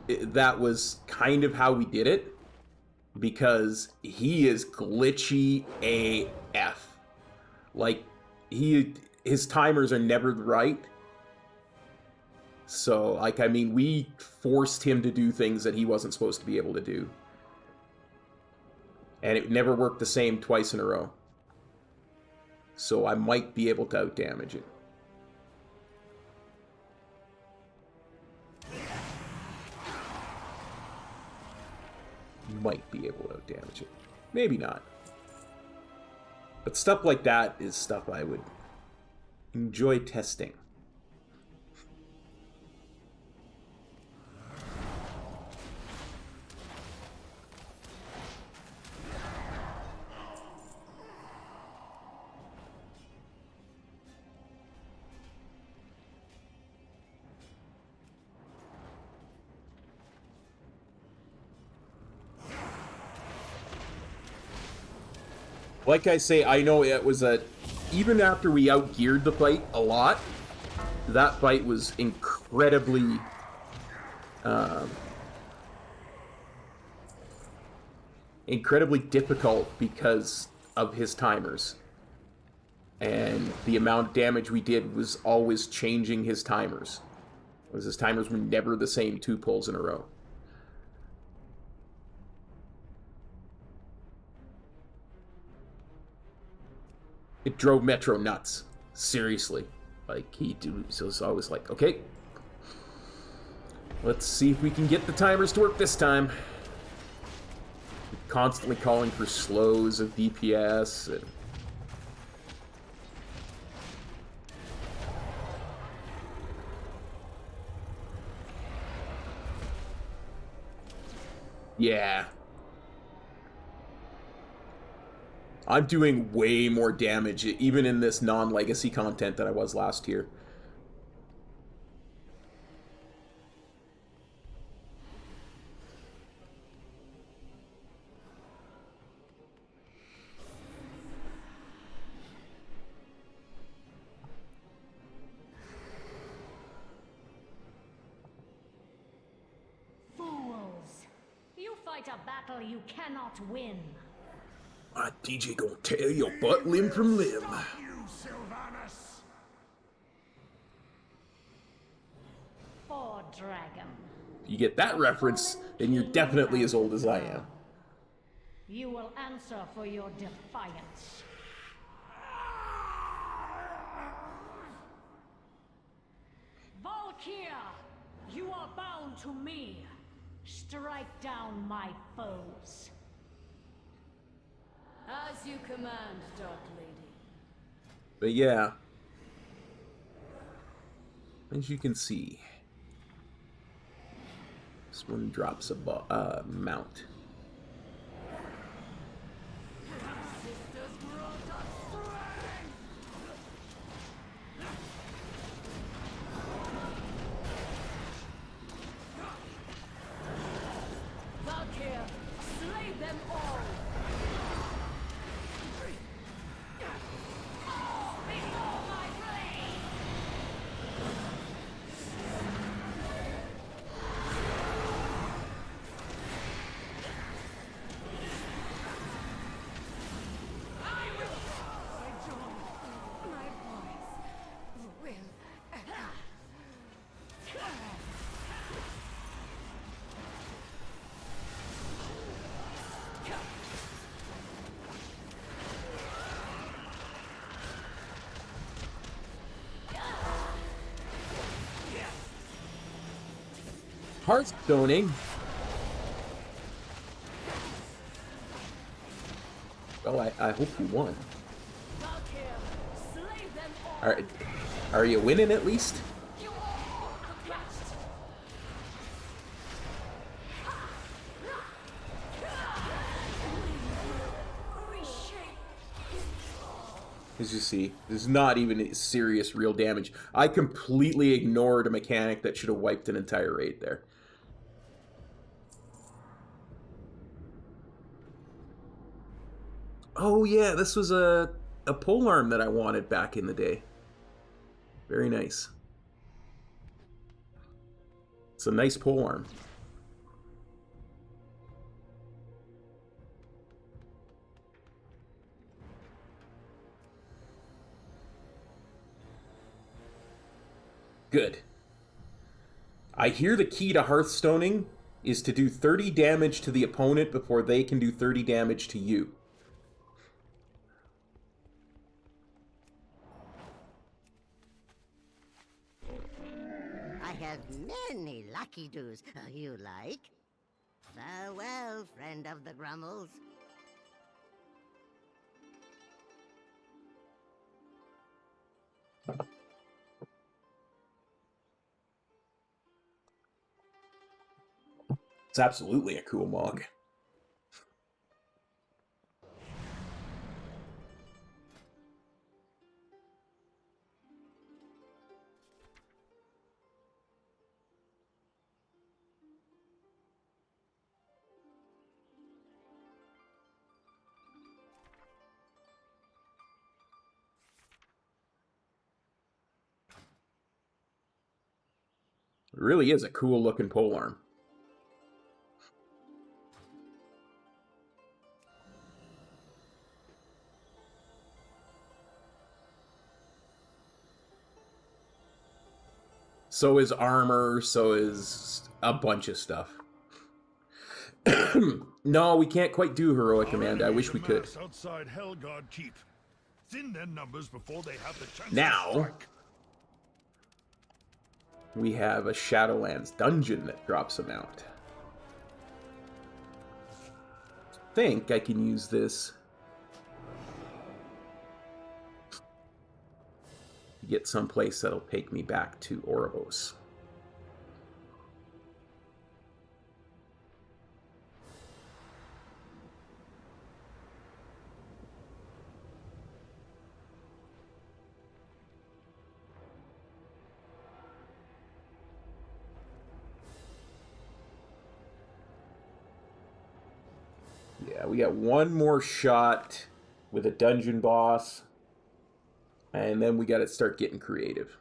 that was kind of how we did it. Because he is glitchy AF. Like, his timers are never right. So, like, I mean, we forced him to do things that he wasn't supposed to be able to do. And it never worked the same twice in a row. So I might be able to outdamage it. Might be able to outdamage it. Maybe not. But stuff like that is stuff I would enjoy testing. Like I say, I know it was even after we outgeared the fight a lot, that fight was incredibly incredibly difficult because of his timers. And the amount of damage we did was always changing his timers. Because his timers were never the same 2 pulls in a row. It drove Metro nuts. Seriously. Like, so it's always like, okay, let's see if we can get the timers to work this time. Constantly calling for slows of DPS. And yeah. I'm doing way more damage, even in this non-legacy content, than I was last year. Fools! You fight a battle you cannot win. My DJ gonna tear your butt limb from limb. For dragon. You get that reference, then you're definitely as old as I am. You will answer for your defiance. Valkyr, you are bound to me. Strike down my foes. As you command, Dark Lady. But yeah, as you can see, this one drops a mount. Valkyr, slay them all! Before my blade! I will! My joy, my voice will echo. Hearthstoning. Well, I hope you won. Are you winning at least? As you see, there's not even serious real damage. I completely ignored a mechanic that should have wiped an entire raid there. Oh yeah, this was a polearm that I wanted back in the day. Very nice. It's a nice polearm. Good. I hear the key to Hearthstoning is to do 30 damage to the opponent before they can do 30 damage to you. I have many lucky doos you like. Farewell, friend of the Grummles. It's absolutely a cool mog. It really is a cool looking polearm. So is armor, so is a bunch of stuff. No, we can't quite do heroic command. I wish we could. Outside Helgard Keep. Thin their numbers before they have the chance Now, to strike. we have a Shadowlands dungeon that drops a mount. I think I can use this to get someplace that'll take me back to Oribos. Yeah, we got one more shot with a dungeon boss, and then we got to start getting creative.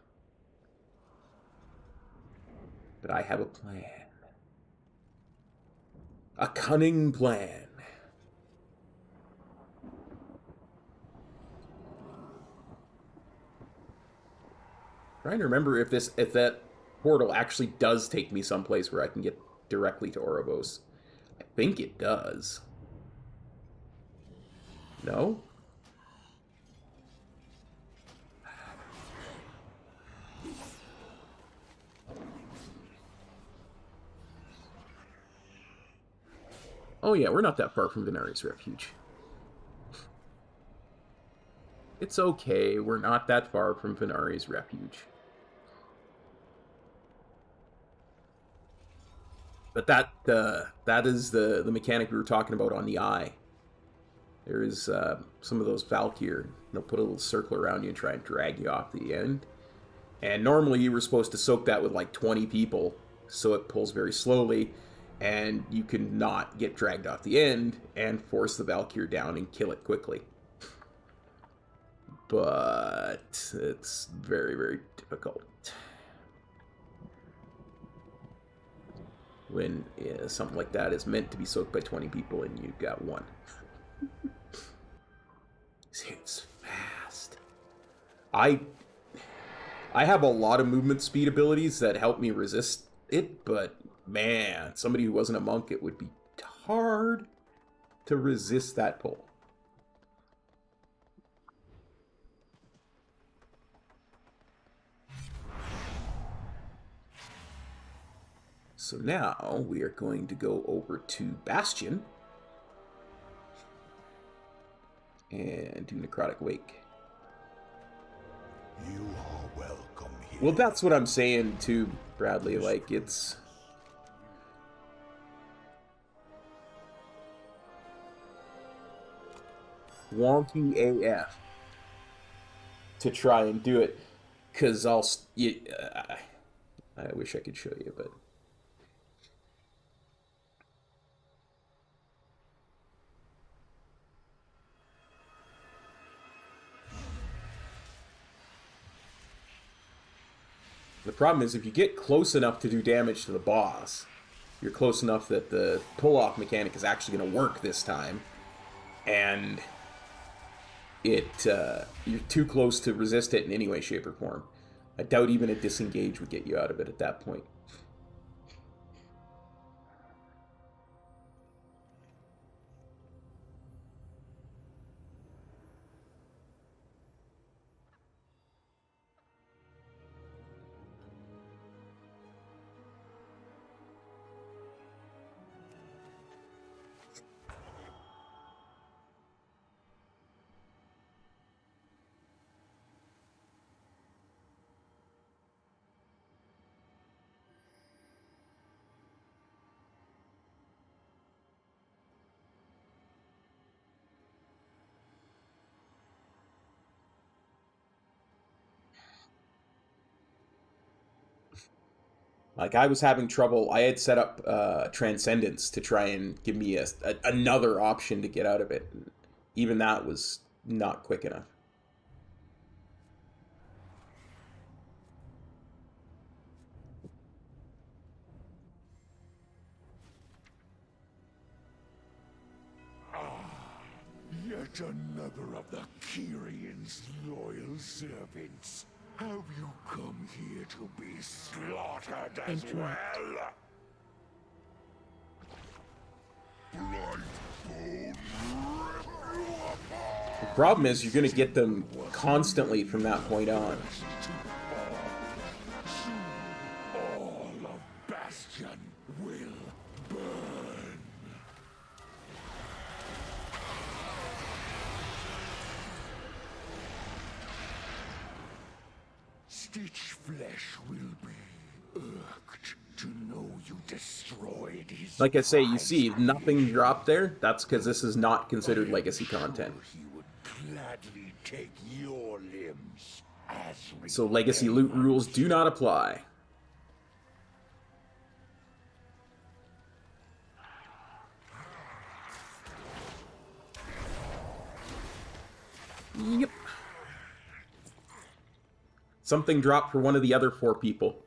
But I have a plan. A cunning plan. Trying to remember if that portal actually does take me someplace where I can get directly to Oribos. I think it does. No? Oh yeah, we're not that far from Venari's Refuge. It's okay, we're not that far from Venari's Refuge. But that is the mechanic we were talking about on the eye. There is some of those Valkyr. They'll put a little circle around you and try and drag you off the end. And normally you were supposed to soak that with like 20 people, so it pulls very slowly, and you can not get dragged off the end and force the Valkyr down and kill it quickly. But it's very, very difficult when something like that is meant to be soaked by 20 people and you've got one. It's fast. I have a lot of movement speed abilities that help me resist it, but man, somebody who wasn't a monk, it would be hard to resist that pull. So now we are going to go over to Bastion and do Necrotic Wake. You are welcome here. Well, that's what I'm saying too, Bradley. Like, it's wonky AF to try and do it, because I wish I could show you, but the problem is if you get close enough to do damage to the boss, you're close enough that the pull-off mechanic is actually going to work this time, and you're too close to resist it in any way, shape, or form. I doubt even a disengage would get you out of it at that point. Like, I was having trouble. I had set up Transcendence to try and give me another option to get out of it. Even that was not quick enough. Yet another of the Kyrian's loyal servants. Have you come here to be slaughtered as well? The problem is you're going to get them constantly from that point on. All of Bastion will burn. Stitch flesh will be irked to know you destroyed his. Like I say, you see nothing dropped there. That's because this is not considered legacy content. He would gladly take your limbs as So legacy loot rules do not apply. Something dropped for one of the other 4 people.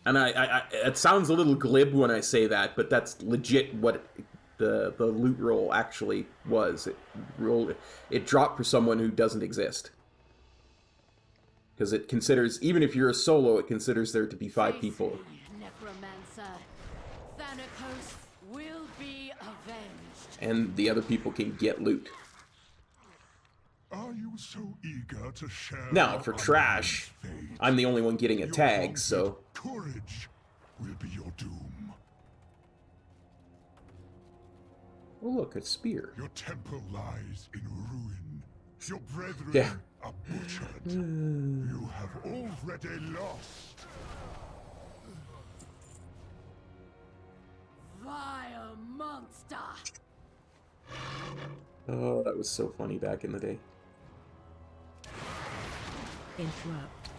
And it sounds a little glib when I say that, but that's legit what the loot roll actually was. It dropped for someone who doesn't exist. Because it considers, even if you're a solo, it considers there to be 5 people. Necromancer, Thanatos will be avenged. And the other people can get loot. Are you so eager to share? Now, for trash, I'm the only one getting a tag, so... Courage will be your doom. Oh, look, a spear. Your temple lies in ruin. Your brethren are butchered. You have already lost. Vile monster! Oh, that was so funny back in the day. Interrupt.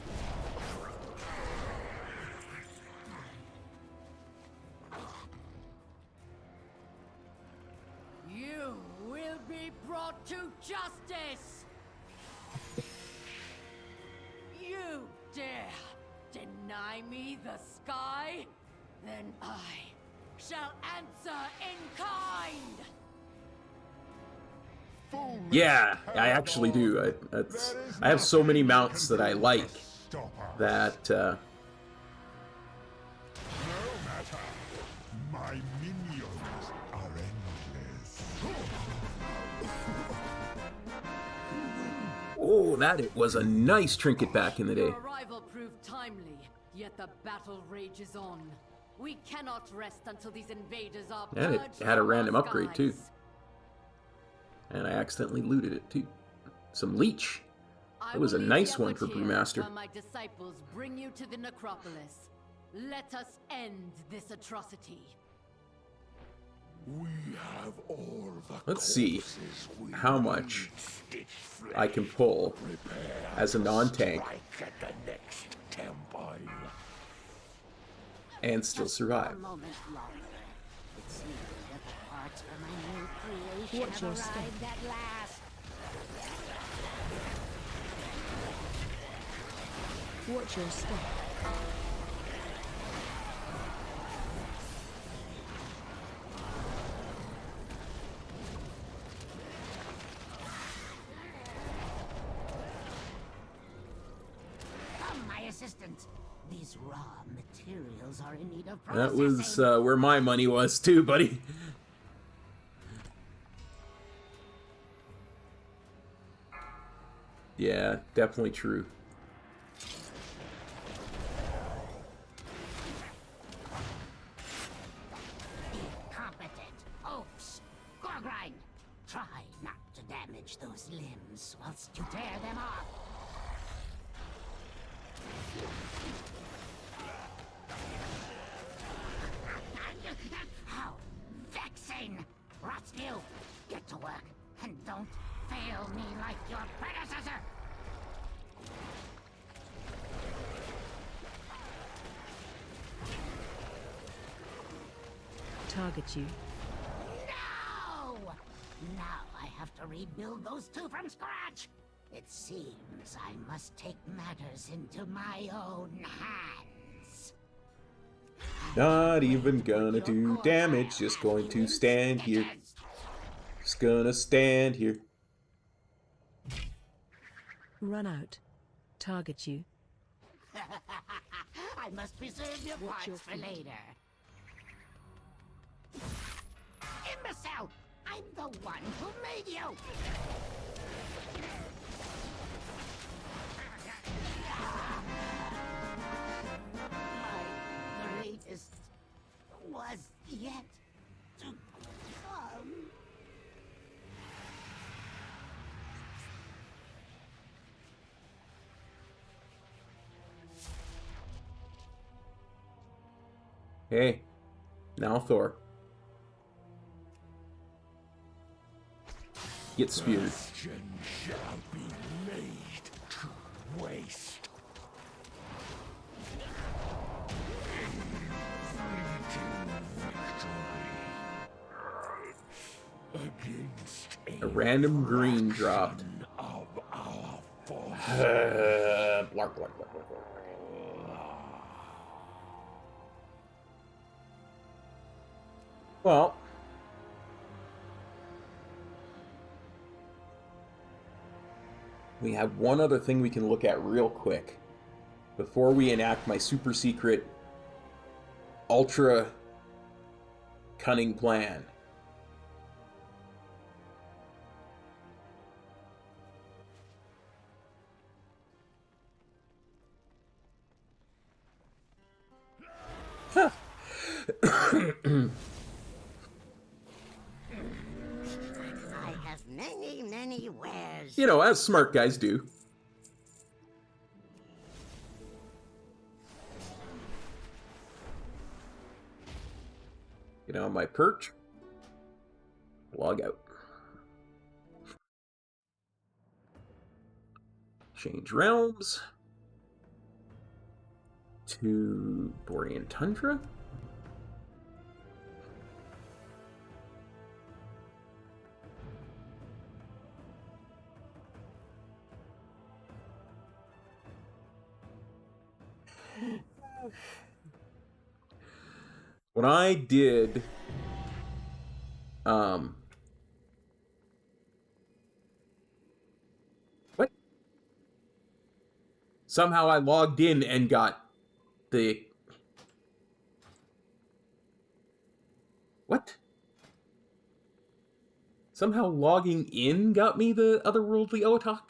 You will be brought to justice! You dare deny me the sky? Then I shall answer in kind! Yeah, I actually do. I have so many mounts that I like that... No matter. My minions are endless. Oh, that was a nice trinket back in the day. Your arrival proved timely, yet the battle rages on. We cannot rest until these invaders are And it purged had a from random our upgrade, too. skies. And I accidentally looted it, too. Some leech. I That was a will leave nice the one for effort here Brewmaster. while my disciples bring you to the necropolis. Let us end this atrocity. We have all the Let's see corpses we how much need stitched I can pull as a non-tank at the next temple. and still survive. A moment longer. It seems that the parts for my new creation Watch have your arrived step. at last. Watch your step. Come, my assistant. These raw materials are in need of That processing. was where my money was, too, buddy. Yeah, definitely true. Incompetent oafs. Gorgrind, try not to damage those limbs whilst you tear them off. How vexing! Rotsnew, get to work and don't fail me like your predecessor! Target you. No! Now I have to rebuild those 2 from scratch! It seems I must take matters into my own hands. Not even gonna do damage, just going to stand here. Just gonna stand here. Run out. Target you. I must preserve your Watch your parts for feet. later. Imbecile! I'm the one who made you! My greatest was yet to come. Hey, now Thor. Get speared. Bastion shall be laid to waste. Against A random green dropped. of our force. Blark, blark, blark, blark, blark. Well, we have one other thing we can look at real quick before we enact my super secret, ultra cunning plan. I have many, many wares. You know, as smart guys do. Get on my perch. Log out. Change realms to Borean Tundra. When I did what? Somehow I logged in and got the what? Somehow logging in got me the otherworldly Otak?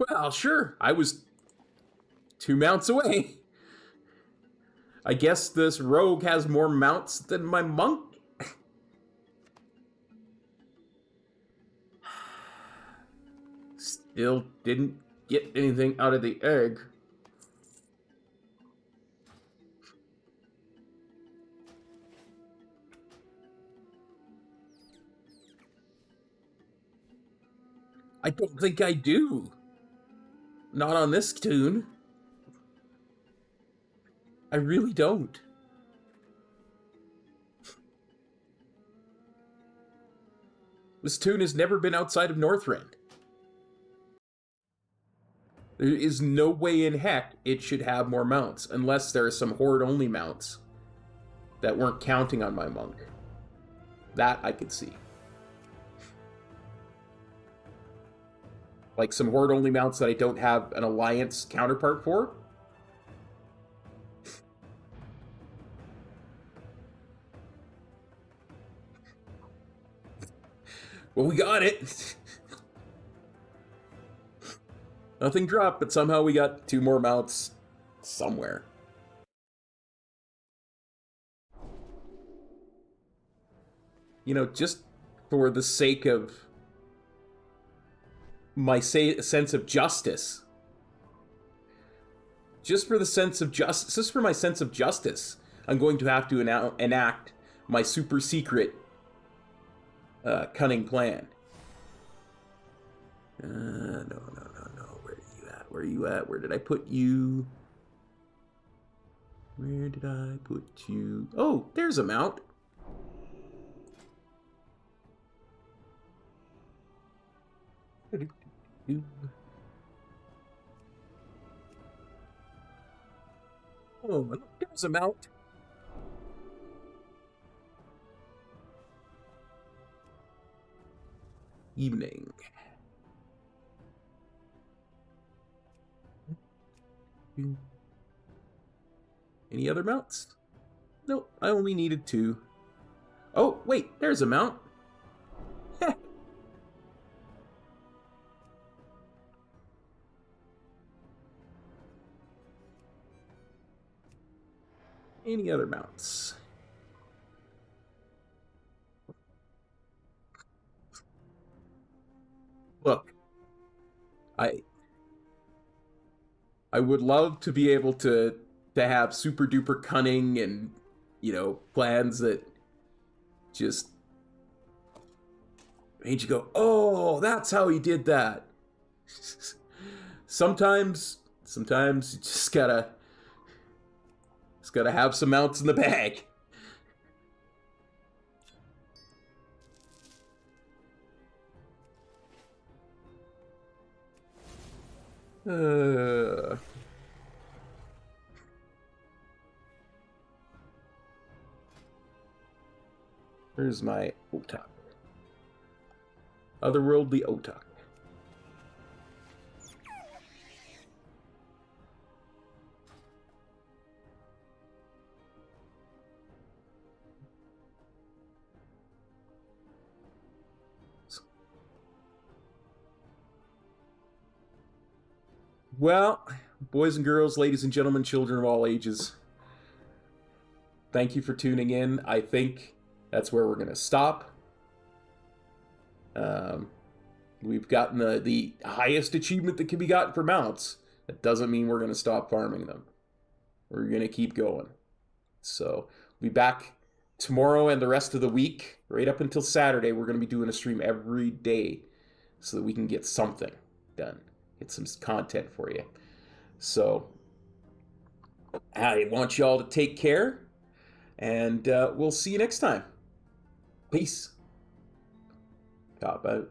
Well, sure. I was 2 mounts away. I guess this rogue has more mounts than my monk. Still didn't get anything out of the egg. I don't think I do. Not on this tune. I really don't. This tune has never been outside of Northrend. There is no way in heck it should have more mounts, unless there are some horde-only mounts that weren't counting on my monk. That I could see. Like some horde-only mounts that I don't have an alliance counterpart for. Well, we got it. Nothing dropped, but somehow we got 2 more mounts somewhere. You know, just for the sake of my sense of justice. Just for my sense of justice, I'm going to have to enact my super secret cunning plan. No. Where are you at? Where did I put you? Where did I put you? Oh, there's a mount. Oh, look, there's a mount. Evening. Any other mounts? Nope, I only needed 2. Oh, wait, there's a mount. Any other mounts? Look, I would love to be able to have super duper cunning and, you know, plans that just made you go, oh, that's how he did that. Sometimes you just gotta have some mounts in the bag. Where's my otak? Otherworldly otak. Well, boys and girls, ladies and gentlemen, children of all ages, thank you for tuning in. I think that's where we're going to stop. We've gotten the highest achievement that can be gotten for mounts. That doesn't mean we're going to stop farming them. We're going to keep going. So we'll be back tomorrow and the rest of the week, right up until Saturday. We're going to be doing a stream every day so that we can get something done. Get some content for you. So I want you all to take care, and we'll see you next time. Peace. Cop out.